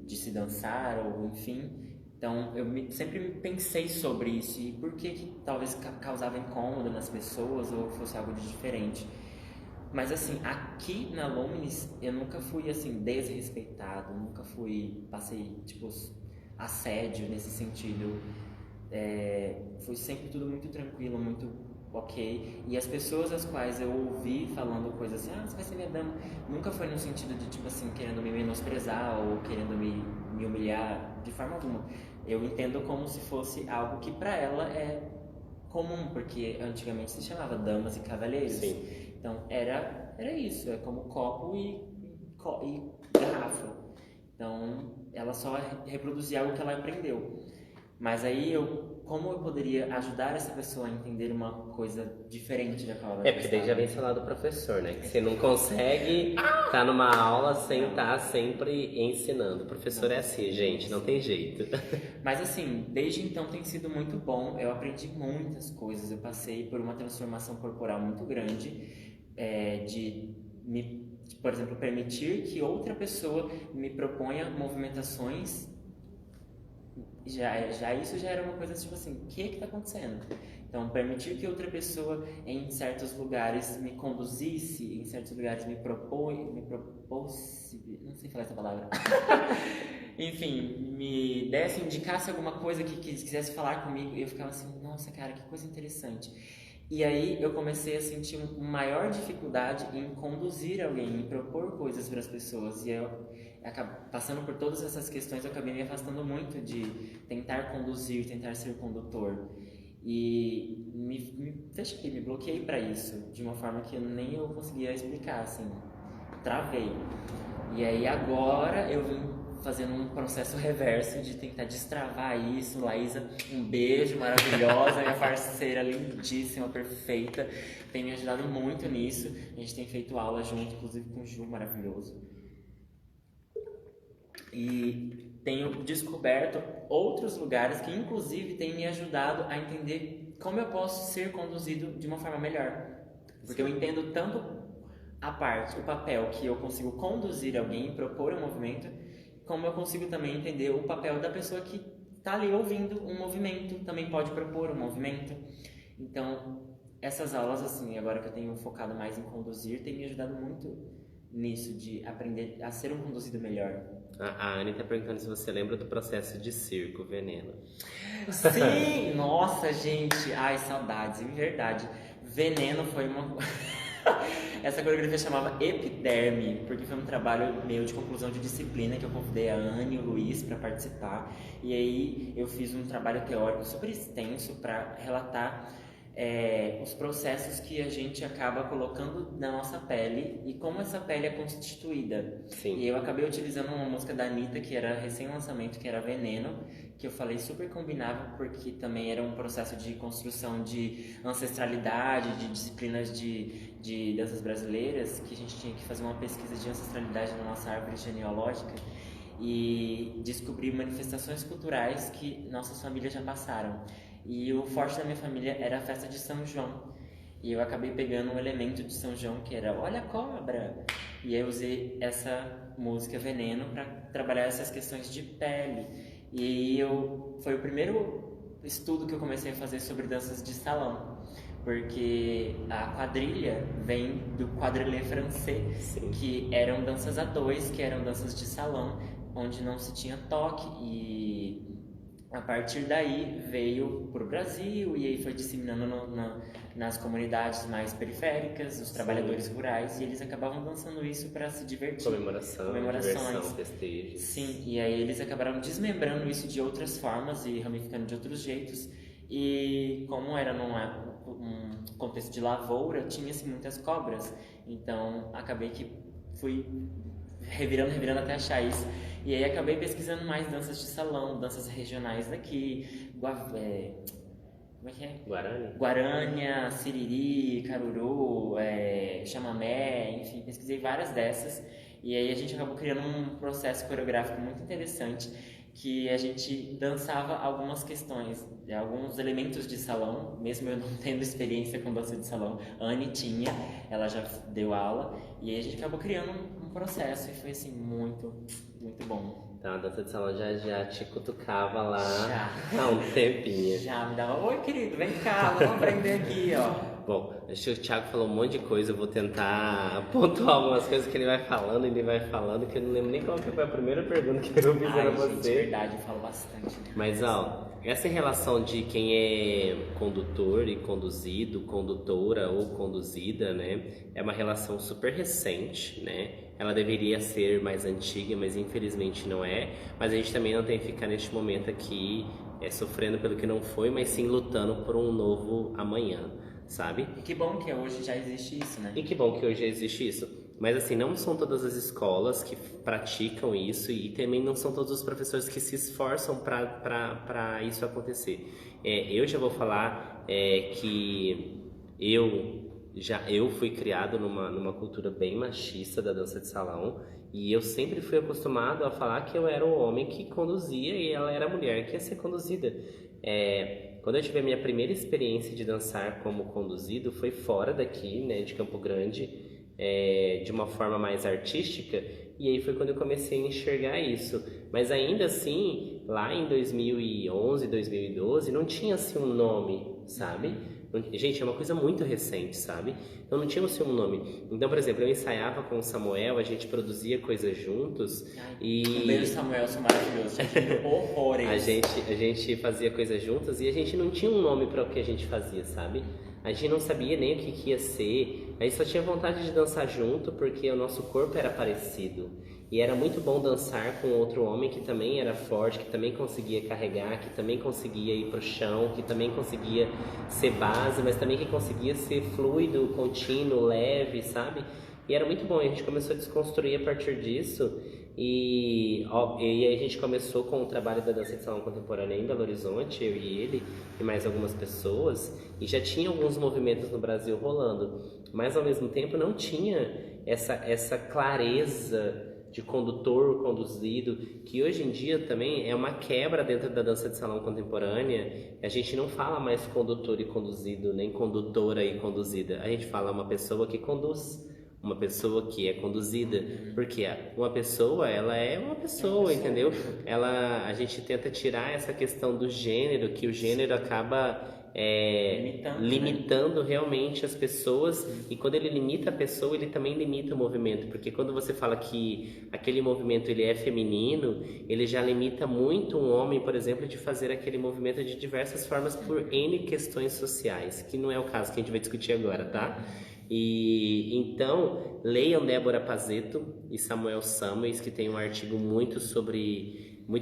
se dançar, ou enfim. Então, sempre pensei sobre isso e por que talvez causava incômodo nas pessoas ou fosse algo de diferente. Mas assim, aqui na Luminis eu nunca fui assim desrespeitado, nunca passei tipo assédio nesse sentido. Foi sempre tudo muito tranquilo, muito ok. E as pessoas as quais eu ouvi falando coisas assim, você vai ser minha dama, nunca foi no sentido de tipo assim, querendo me menosprezar ou querendo me humilhar de forma alguma. Eu entendo como se fosse algo que pra ela é comum, porque antigamente se chamava damas e cavalheiros.
Sim.
Então era isso, é como copo e garrafa. Então ela só reproduzia algo que ela aprendeu. Mas aí como eu poderia ajudar essa pessoa a entender uma coisa diferente da qual ela
porque daí já vem esse lado do professor, né? Que você não consegue estar numa aula sem estar sempre ensinando. O professor é assim, gente, não tem jeito.
Mas assim, desde então tem sido muito bom. Eu aprendi muitas coisas. Eu passei por uma transformação corporal muito grande, por exemplo, permitir que outra pessoa me proponha movimentações. Isso já era uma coisa tipo assim, o que está acontecendo? Então, permitir que outra pessoa em certos lugares me conduzisse, em certos lugares me propôs, não sei falar essa palavra. Enfim, me desse, indicasse alguma coisa que quisesse falar comigo, e eu ficava assim, nossa, cara, que coisa interessante. E aí eu comecei a sentir uma maior dificuldade em conduzir alguém, em propor coisas para as pessoas. E eu, passando por todas essas questões, eu acabei me afastando muito de tentar conduzir, tentar ser condutor. E me fechei, me bloqueei para isso, de uma forma que nem eu conseguia explicar, assim, travei. E aí agora eu vim fazendo um processo reverso de tentar destravar isso. Laísa, um beijo, maravilhosa, minha parceira lindíssima, perfeita, tem me ajudado muito nisso. A gente tem feito aula junto, inclusive com o Ju, maravilhoso. E tenho descoberto outros lugares que inclusive têm me ajudado a entender como eu posso ser conduzido de uma forma melhor. Porque eu entendo tanto o papel que eu consigo conduzir alguém, propor um movimento, como eu consigo também entender o papel da pessoa que está ali ouvindo um movimento, também pode propor um movimento. Então, essas aulas, assim, agora que eu tenho focado mais em conduzir, tem me ajudado muito nisso, de aprender a ser um conduzido melhor.
A Anne tá perguntando se você lembra do processo de circo, Veneno.
Sim! Nossa, gente! Ai, saudades, em verdade. Veneno foi uma... Essa coreografia chamava Epiderme, porque foi um trabalho meu de conclusão de disciplina que eu convidei a Anne e o Luiz para participar. E aí eu fiz um trabalho teórico super extenso para relatar os processos que a gente acaba colocando na nossa pele e como essa pele é constituída.
Sim.
E eu acabei utilizando uma música da Anitta, que era recém-lançamento, que era Veneno, que eu falei super combinava, porque também era um processo de construção de ancestralidade, de disciplinas de danças brasileiras, que a gente tinha que fazer uma pesquisa de ancestralidade na nossa árvore genealógica. e descobri manifestações culturais que nossas famílias já passaram. E o forte da minha família era a festa de São João. E eu acabei pegando um elemento de São João que era Olha a Cobra! E aí eu usei essa música Veneno para trabalhar essas questões de pele. E foi o primeiro estudo que eu comecei a fazer sobre danças de salão. Porque a quadrilha vem do quadrillé francês,
Sim.
que eram danças a dois, que eram danças de salão, onde não se tinha toque. E a partir daí veio para o Brasil e aí foi disseminando nas comunidades mais periféricas, os trabalhadores rurais, e eles acabavam dançando isso para se divertir.
Comemorações, diversão, festejos.
Sim, e aí eles acabaram desmembrando isso de outras formas e ramificando de outros jeitos. E como era um contexto de lavoura, tinha-se muitas cobras. Então acabei que fui revirando até achar isso. E aí acabei pesquisando mais danças de salão, danças regionais daqui, como é que é? Guarânia, Siriri, Caruru, Chamamé, enfim, pesquisei várias dessas. E aí a gente acabou criando um processo coreográfico muito interessante, que a gente dançava algumas questões, alguns elementos de salão, mesmo eu não tendo experiência com dança de salão. A Anne tinha, ela já deu aula, e aí a gente acabou criando um processo, e foi assim, muito, muito bom.
Então a dança de salão já te cutucava lá
já.
há um tempinho.
Já me dava, oi querido, vem cá, vamos aprender aqui, ó.
Bom, acho que o Thiago falou um monte de coisa, eu vou tentar pontuar algumas coisas que ele vai falando, que eu não lembro nem qual que foi a primeira pergunta que eu fiz pra você.
É verdade, eu falo bastante. Né?
Mas, essa relação de quem é condutor e conduzido, condutora ou conduzida, né, é uma relação super recente, né? Ela deveria ser mais antiga, mas infelizmente não é. Mas a gente também não tem que ficar neste momento aqui sofrendo pelo que não foi, mas sim lutando por um novo amanhã. Sabe?
E que bom que hoje já existe isso, né?
E que bom que hoje já existe isso. Mas assim, não são todas as escolas que praticam isso e também não são todos os professores que se esforçam para isso acontecer. Eu já vou falar que eu fui criado numa cultura bem machista da dança de salão e eu sempre fui acostumado a falar que eu era o homem que conduzia e ela era a mulher que ia ser conduzida. Quando eu tive a minha primeira experiência de dançar como conduzido, foi fora daqui, né, de Campo Grande, de uma forma mais artística, e aí foi quando eu comecei a enxergar isso. Mas ainda assim, lá em 2011, 2012, não tinha assim um nome, sabe? Gente, é uma coisa muito recente, sabe? Então não tinha assim um nome. Então, por exemplo, eu ensaiava com o Samuel, a gente produzia coisas juntos.
Um beijo, Samuel, sou maravilhoso. Horrores.
A gente fazia coisas juntas e a gente não tinha um nome para o que a gente fazia, sabe? A gente não sabia nem o que ia ser. A gente só tinha vontade de dançar junto porque o nosso corpo era parecido. E era muito bom dançar com outro homem que também era forte, que também conseguia carregar, que também conseguia ir pro chão, que também conseguia ser base, mas também que conseguia ser fluido, contínuo, leve, sabe? E era muito bom, e a gente começou a desconstruir a partir disso. E aí a gente começou com o trabalho da dança de salão contemporânea em Belo Horizonte, eu e ele, e mais algumas pessoas, e já tinha alguns movimentos no Brasil rolando, mas ao mesmo tempo não tinha essa clareza de condutor, conduzido, que hoje em dia também é uma quebra dentro da dança de salão contemporânea. A gente não fala mais condutor e conduzido, nem condutora e conduzida. A gente fala uma pessoa que conduz, uma pessoa que é conduzida, porque uma pessoa, ela é uma pessoa, entendeu? A gente tenta tirar essa questão do gênero, que o gênero acaba limitando realmente as pessoas, e quando ele limita a pessoa, ele também limita o movimento, porque quando você fala que aquele movimento ele é feminino, ele já limita muito um homem, por exemplo, de fazer aquele movimento de diversas formas por N questões sociais, que não é o caso que a gente vai discutir agora, tá? E então, leiam Débora Pazeto e Samuel Samuels, que tem um artigo muito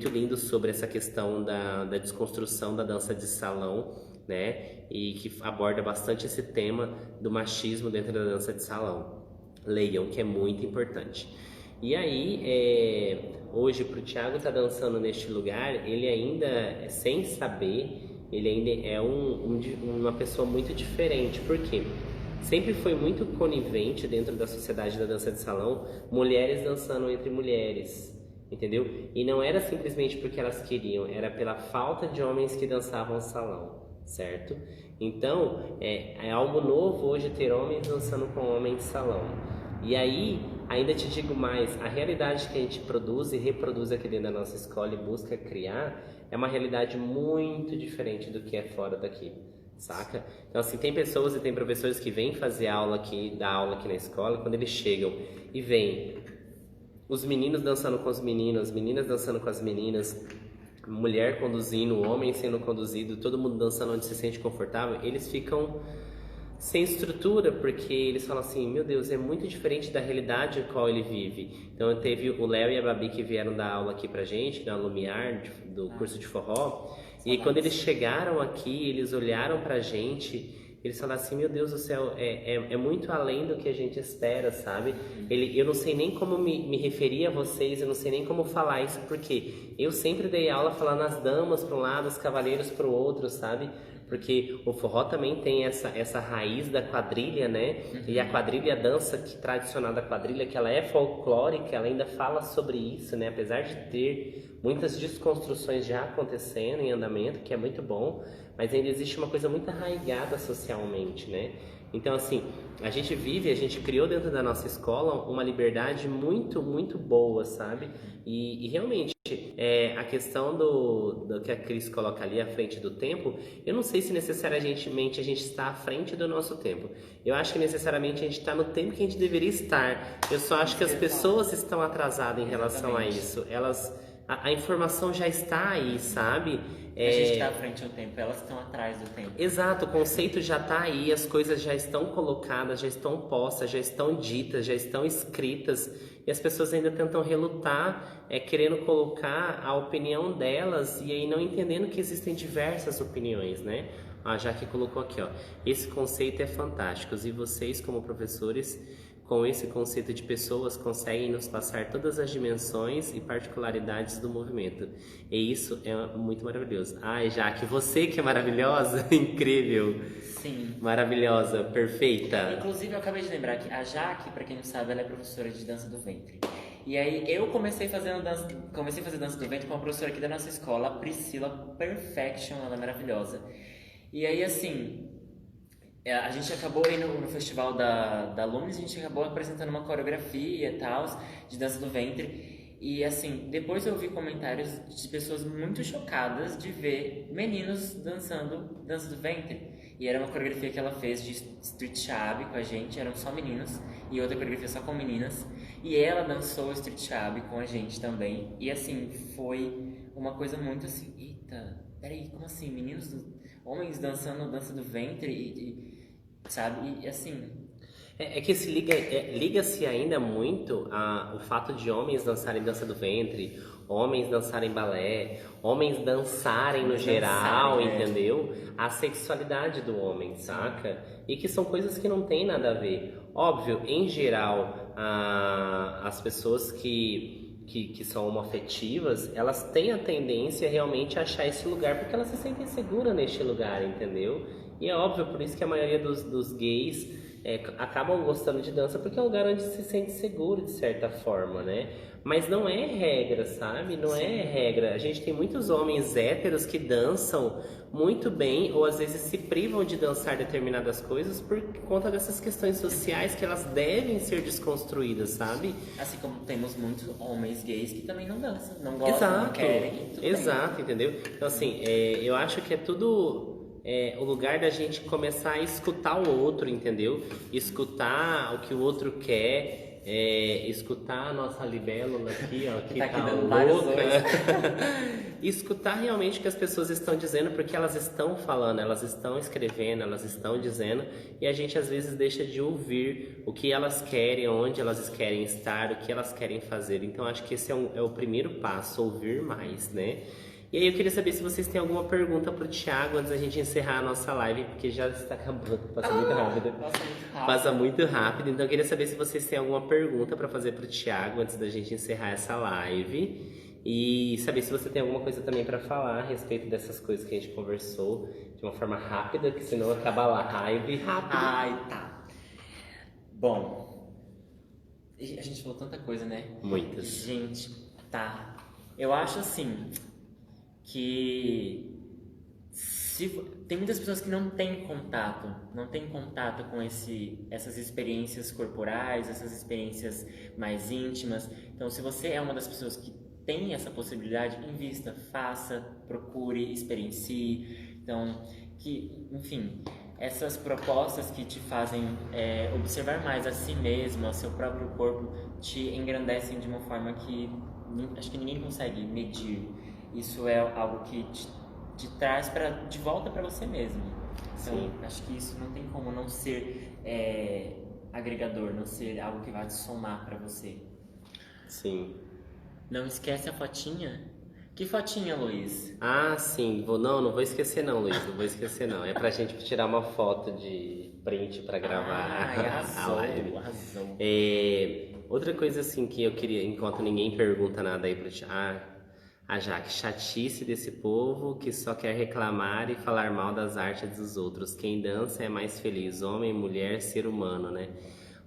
lindo sobre essa questão da desconstrução da dança de salão, né? E que aborda bastante esse tema do machismo dentro da dança de salão. Leiam, que é muito importante. E aí, hoje, para o Thiago estar dançando neste lugar, ele ainda, sem saber, ele ainda é uma pessoa muito diferente. Por quê? Sempre foi muito conivente dentro da sociedade da dança de salão, mulheres dançando entre mulheres. entendeu? E não era simplesmente porque elas queriam, era pela falta de homens que dançavam salão, certo? Então, é algo novo hoje ter homens dançando com homens de salão. E aí, ainda te digo mais, a realidade que a gente produz e reproduz aqui dentro da nossa escola e busca criar é uma realidade muito diferente do que é fora daqui, saca? Então, assim, tem pessoas e tem professores que vêm fazer aula aqui, dar aula aqui na escola, quando eles chegam e veem os meninos dançando com os meninos, as meninas dançando com as meninas, mulher conduzindo, homem sendo conduzido, todo mundo dançando onde se sente confortável, eles ficam sem estrutura, porque eles falam assim, meu Deus, é muito diferente da realidade em qual ele vive. Então teve o Léo e a Babi que vieram dar aula aqui pra gente, na Lumiar, do curso de forró, e quando eles chegaram aqui, eles olharam pra gente, eles falaram assim, meu Deus do céu, é muito além do que a gente espera, sabe? Eu não sei nem como me referir a vocês, eu não sei nem como falar isso, porque eu sempre dei aula falando as damas para um lado, os cavaleiros para o outro, sabe? Porque o forró também tem essa raiz da quadrilha, né? E a quadrilha, a dança tradicional da quadrilha, que ela é folclórica, ela ainda fala sobre isso, né? Apesar de ter muitas desconstruções já acontecendo em andamento, que é muito bom, mas ainda existe uma coisa muito arraigada socialmente, né? Então, assim, a gente criou dentro da nossa escola uma liberdade muito, muito boa, sabe? E realmente, a questão do que a Cris coloca ali à frente do tempo, eu não sei se necessariamente a gente está à frente do nosso tempo. Eu acho que necessariamente a gente está no tempo que a gente deveria estar. Eu só acho que as pessoas estão atrasadas em relação a isso. A informação já está aí, sabe?
A gente está à frente do tempo, elas estão atrás do tempo.
Exato, o conceito já está aí, as coisas já estão colocadas, já estão postas, já estão ditas, já estão escritas e as pessoas ainda tentam relutar, querendo colocar a opinião delas e aí não entendendo que existem diversas opiniões, né? A Jaque colocou aqui, ó, esse conceito é fantástico e vocês como professores com esse conceito de pessoas conseguem nos passar todas as dimensões e particularidades do movimento. E isso é muito maravilhoso. Ai, Jaque, você que é maravilhosa, incrível.
Sim.
Maravilhosa, perfeita.
Inclusive, eu acabei de lembrar que a Jaque, pra quem não sabe, ela é professora de dança do ventre. E aí, eu comecei a fazer dança do ventre com uma professora aqui da nossa escola, a Priscila Perfection, ela é maravilhosa. E aí, assim, a gente acabou indo no festival da Lumes, a gente acabou apresentando uma coreografia e tal, de dança do ventre. E assim, depois eu vi comentários de pessoas muito chocadas de ver meninos dançando dança do ventre. E era uma coreografia que ela fez de street shabby com a gente, eram só meninos, e outra coreografia só com meninas. E ela dançou street shabby com a gente também. E assim, foi uma coisa muito assim, eita, peraí, como assim? Homens dançando dança do ventre sabe? E assim...
que liga-se ainda muito o fato de homens dançarem dança do ventre, homens dançarem balé, homens dançarem no geral, entendeu? A sexualidade do homem, saca? E que são coisas que não tem nada a ver. Óbvio, em geral, as pessoas que são homoafetivas, elas têm a tendência realmente a achar esse lugar porque elas se sentem seguras neste lugar, entendeu? E é óbvio, por isso que a maioria dos gays acabam gostando de dança, porque é um lugar onde se sente seguro, de certa forma, né? Mas não é regra, sabe? Não é regra. A gente tem muitos homens héteros que dançam muito bem, ou às vezes se privam de dançar determinadas coisas por conta dessas questões sociais que elas devem ser desconstruídas, sabe?
Assim como temos muitos homens gays que também não dançam, não gostam, não querem.
Exato, entendeu? Então assim, eu acho que é tudo... o lugar da gente começar a escutar o outro, entendeu? Escutar o que o outro quer, escutar a nossa libélula aqui, ó, que tá louca. Escutar realmente o que as pessoas estão dizendo, porque elas estão falando, elas estão escrevendo, elas estão dizendo, e a gente às vezes deixa de ouvir o que elas querem, onde elas querem estar, o que elas querem fazer. Então acho que esse é o primeiro passo, ouvir mais, né? E aí eu queria saber se vocês têm alguma pergunta pro Thiago antes da gente encerrar a nossa live, porque já está acabando, passa muito rápido. Passa muito rápido, então eu queria saber se vocês têm alguma pergunta para fazer pro Thiago antes da gente encerrar essa live. E saber se você tem alguma coisa também para falar a respeito dessas coisas que a gente conversou de uma forma rápida, que senão acaba a live rápido.
Ai, tá. Bom, a gente falou tanta coisa, né?
Muitas.
Gente, Tá. Eu acho assim que tem muitas pessoas que não têm contato com essas experiências corporais, essas experiências mais íntimas. Então, se você é uma das pessoas que tem essa possibilidade, invista, faça, procure, experiencie. Então, enfim, essas propostas que te fazem observar mais a si mesmo, ao seu próprio corpo, te engrandecem de uma forma que acho que ninguém consegue medir. Isso é algo que te traz de volta para você mesmo. Então, sim, acho que isso não tem como não ser agregador, não ser algo que vai te somar para você.
Sim.
Não esquece a fotinha? Que fotinha, Luiz?
Ah, sim. Não vou esquecer não, Luiz. Não vou esquecer não. É pra gente tirar uma foto de print pra gravar a live.
Arrasou.
Outra coisa assim que eu queria, enquanto ninguém pergunta nada aí pra ti. Jaque, chatice desse povo que só quer reclamar e falar mal das artes dos outros. Quem dança é mais feliz, homem, mulher, ser humano, né?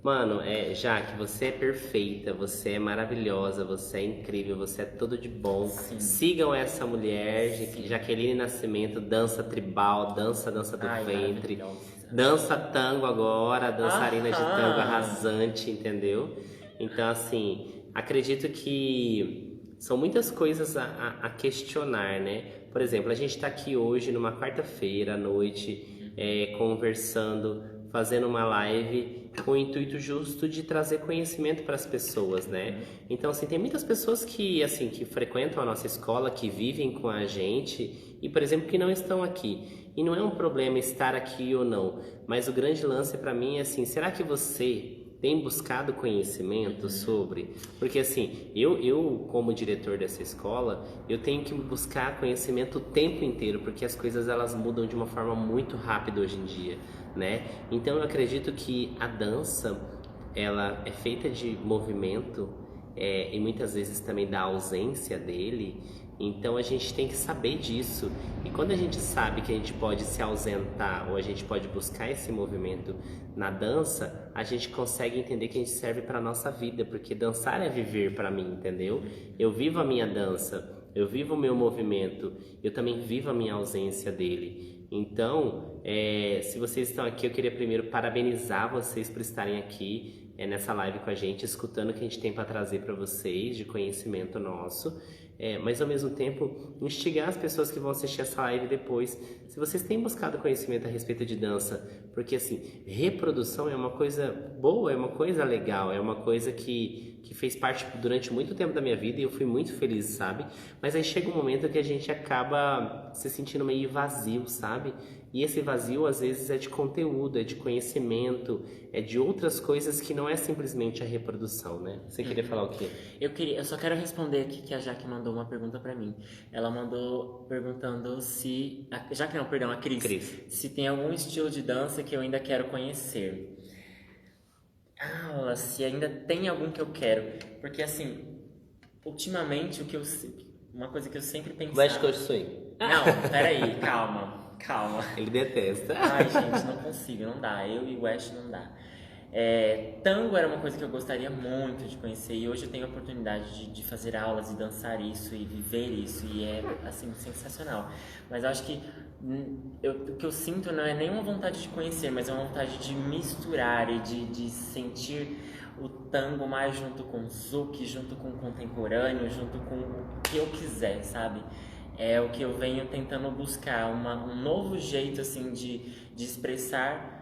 Mano, Jaque, você é perfeita, você é maravilhosa, você é incrível, você é tudo de bom.
Sim.
Sigam essa mulher, Jaqueline Nascimento, dança tribal, dança do ventre, dança tango agora, dançarina de tango arrasante, entendeu? Então, assim, acredito que são muitas coisas a questionar, né? Por exemplo, a gente tá aqui hoje numa quarta-feira à noite, conversando, fazendo uma live com o intuito justo de trazer conhecimento para as pessoas, né? Então, assim, tem muitas pessoas que frequentam a nossa escola, que vivem com a gente e, por exemplo, que não estão aqui. E não é um problema estar aqui ou não, mas o grande lance para mim é assim, será que você tem buscado conhecimento sobre? Porque assim, eu como diretor dessa escola, eu tenho que buscar conhecimento o tempo inteiro, porque as coisas elas mudam de uma forma muito rápida hoje em dia, né? Então eu acredito que a dança, ela é feita de movimento e muitas vezes também da ausência dele. Então a gente tem que saber disso. E quando a gente sabe que a gente pode se ausentar ou a gente pode buscar esse movimento na dança, a gente consegue entender que a gente serve para a nossa vida, porque dançar é viver para mim, entendeu? Eu vivo a minha dança, eu vivo o meu movimento, eu também vivo a minha ausência dele. Então, se vocês estão aqui, eu queria primeiro parabenizar vocês por estarem aqui nessa live com a gente, escutando o que a gente tem para trazer para vocês de conhecimento nosso. Mas ao mesmo tempo instigar as pessoas que vão assistir essa live depois, se vocês têm buscado conhecimento a respeito de dança, porque assim, reprodução é uma coisa boa, é uma coisa legal, é uma coisa que fez parte durante muito tempo da minha vida e eu fui muito feliz, sabe? Mas aí chega um momento que a gente acaba se sentindo meio vazio, sabe? E esse vazio às vezes é de conteúdo, é de conhecimento, é de outras coisas que não é simplesmente a reprodução, né? Você queria falar o quê?
Eu só quero responder aqui que a Jaque mandou uma pergunta pra mim. Ela mandou perguntando se... a Cris. Se tem algum estilo de dança que eu ainda quero conhecer. Se ainda tem algum que eu quero. Porque assim, ultimamente uma coisa que eu sempre pensava...
West Coast Swing.
Não, peraí, calma.
Ele detesta.
Ai, gente, não consigo, não dá. Eu e o West não dá. Tango era uma coisa que eu gostaria muito de conhecer e hoje eu tenho a oportunidade de fazer aulas e dançar isso e viver isso e é, assim, sensacional. Mas eu acho que o que eu sinto não é nenhuma vontade de conhecer, mas é uma vontade de misturar e de sentir o tango mais junto com o zouk, junto com o contemporâneo, junto com o que eu quiser, sabe? É o que eu venho tentando buscar, um novo jeito assim de expressar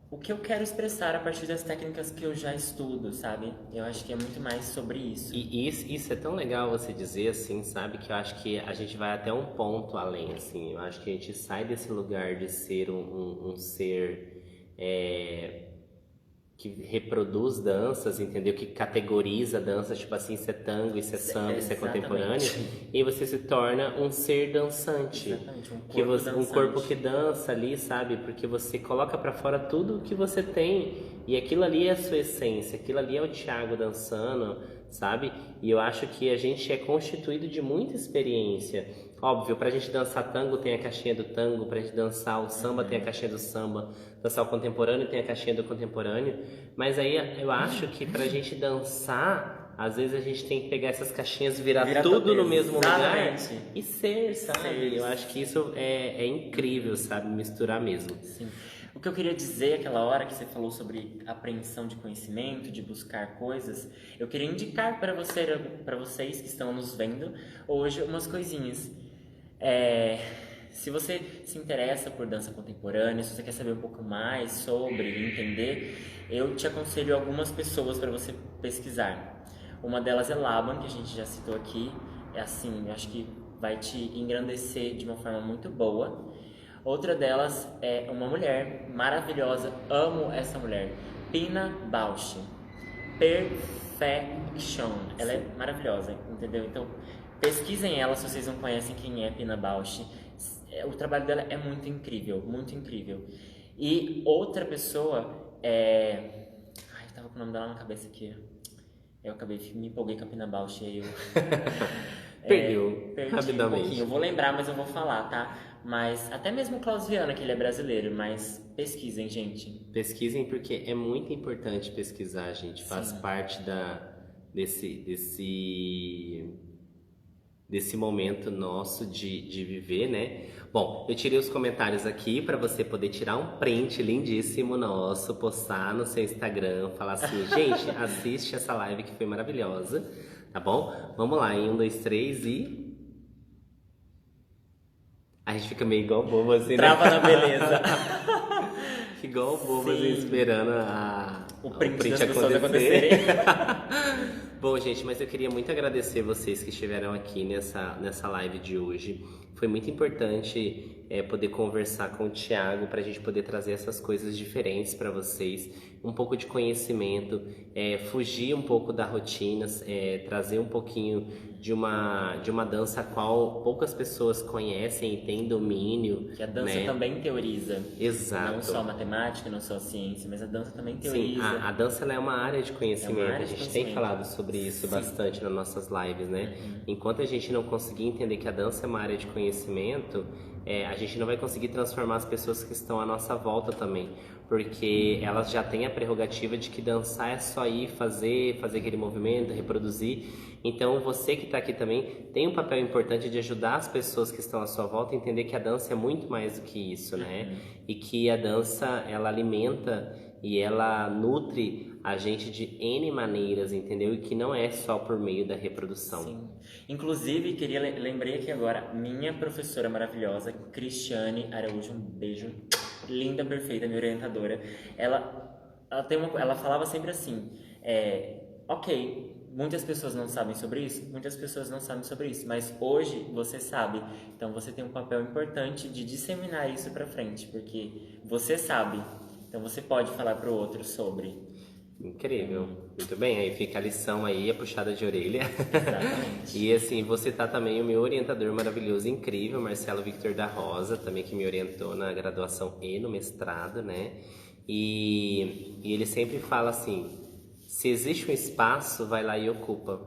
o que eu quero expressar a partir das técnicas que eu já estudo, sabe? Eu acho que é muito mais sobre isso.
E isso é tão legal você dizer assim, sabe? Que eu acho que a gente vai até um ponto além, assim. Eu acho que a gente sai desse lugar de ser um ser que reproduz danças, entendeu? Que categoriza danças, tipo assim, isso é tango, isso é samba, isso é contemporâneo. E você se torna um ser dançante.
Exatamente,
um corpo que dança ali, sabe? Porque você coloca pra fora tudo o que você tem. E aquilo ali é a sua essência, aquilo ali é o Thiago dançando, sabe? E eu acho que a gente é constituído de muita experiência. Óbvio, pra gente dançar tango tem a caixinha do tango, pra gente dançar o samba tem a caixinha do samba, dançar o contemporâneo tem a caixinha do contemporâneo, mas aí eu acho que pra gente dançar Às vezes a gente tem que pegar essas caixinhas e virar
Vira
tudo
tudo,
no mesmo lugar
exatamente.
e ser, sabe?
Ser.
Eu acho que isso é incrível, sabe? Misturar mesmo.
Sim. O que eu queria dizer aquela hora que você falou sobre apreensão de conhecimento, de buscar coisas, eu queria indicar para vocês que estão nos vendo hoje umas coisinhas. Se você se interessa por dança contemporânea, se você quer saber um pouco mais sobre e entender, eu te aconselho algumas pessoas para você pesquisar. Uma delas é Laban, que a gente já citou aqui. É assim, eu acho que vai te engrandecer de uma forma muito boa. Outra delas é uma mulher maravilhosa, amo essa mulher, Pina Bausch. Perfection. Ela é maravilhosa, entendeu? Então, pesquisem ela se vocês não conhecem quem é Pina Bausch. O trabalho dela é muito incrível, muito incrível. E outra pessoa é... Ai, eu tava com o nome dela na cabeça aqui. Eu me empolguei com a Pina Bausch e aí eu...
Perdeu,
perdi
rapidamente.
um pouquinho. Eu vou lembrar, mas eu vou falar, tá? Mas até mesmo o Klaus Viana, que ele é brasileiro, mas pesquisem, gente.
Pesquisem porque é muito importante pesquisar, gente. Faz parte desse momento nosso de viver, né? Bom, eu tirei os comentários aqui para você poder tirar um print lindíssimo nosso, postar no seu Instagram, falar assim, gente, assiste essa live que foi maravilhosa, tá bom? Vamos lá, em 1, 2, 3 e... A gente fica meio igual bobo assim,
Trava
né?
na beleza.
Igual bobo assim, esperando
o print das
acontecer.
pessoas acontecerem.
Bom, gente, mas eu queria muito agradecer vocês que estiveram aqui nessa live de hoje. Foi muito importante poder conversar com o Thiago para a gente poder trazer essas coisas diferentes para vocês, um pouco de conhecimento, fugir um pouco da rotina, trazer um pouquinho de uma dança a qual poucas pessoas conhecem e têm domínio.
Que a dança
né?
também teoriza.
Exato.
Não só a matemática, não só a ciência, mas a dança também
Sim,
teoriza.
a dança ela é uma área de conhecimento.
área
A
de
gente tem
conhecimento.
falado sobre isso bastante nas nossas lives, né? Enquanto a gente não conseguir entender que a dança é uma área de conhecimento, a gente não vai conseguir transformar as pessoas que estão à nossa volta também, porque elas já têm a prerrogativa de que dançar é só ir fazer aquele movimento, reproduzir. Então você que está aqui também tem um papel importante de ajudar as pessoas que estão à sua volta a entender que a dança é muito mais do que isso, né? E que a dança ela alimenta e ela nutre a gente de N maneiras, entendeu? E que não é só por meio da reprodução.
Sim. Inclusive, lembrei aqui agora, minha professora maravilhosa, Cristiane Araújo, um beijo, linda, perfeita, minha orientadora. Ela falava sempre assim, ok, muitas pessoas não sabem sobre isso, muitas pessoas não sabem sobre isso, mas hoje você sabe, então você tem um papel importante de disseminar isso para frente, porque você sabe, então você pode falar para o outro sobre.
Incrível, muito bem, aí fica a lição aí, a puxada de orelha.
Exatamente.
E assim, você tá também o meu orientador maravilhoso, incrível, Marcelo Victor da Rosa, também que me orientou na graduação e no mestrado, né? E ele sempre fala assim, se existe um espaço, vai lá e ocupa.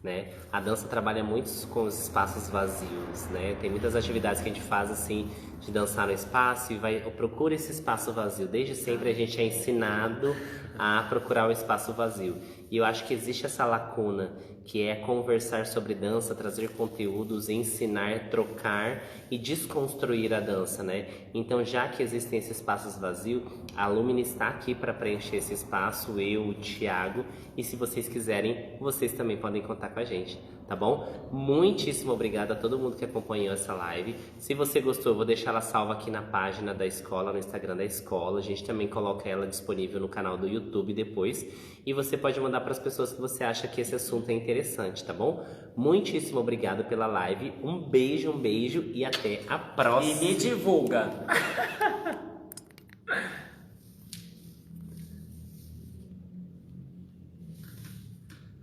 Né? A dança trabalha muito com os espaços vazios, né? Tem muitas atividades que a gente faz assim, de dançar no espaço e procura esse espaço vazio. Desde sempre a gente é ensinado a procurar o espaço vazio. E eu acho que existe essa lacuna, que é conversar sobre dança, trazer conteúdos, ensinar, trocar e desconstruir a dança, né? Então, já que existem esses espaços vazios, a Lumina está aqui para preencher esse espaço, eu, o Thiago, e se vocês quiserem, vocês também podem contar com a gente, tá bom? Muitíssimo obrigado a todo mundo que acompanhou essa live. Se você gostou, eu vou deixar ela salva aqui na página da escola, no Instagram da escola. A gente também coloca ela disponível no canal do YouTube depois. E você pode mandar para as pessoas que você acha que esse assunto é interessante, tá bom? Muitíssimo obrigado pela live. Um beijo e até a próxima.
E me divulga.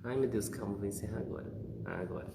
Ai, meu Deus, calma, vou encerrar agora. Agora.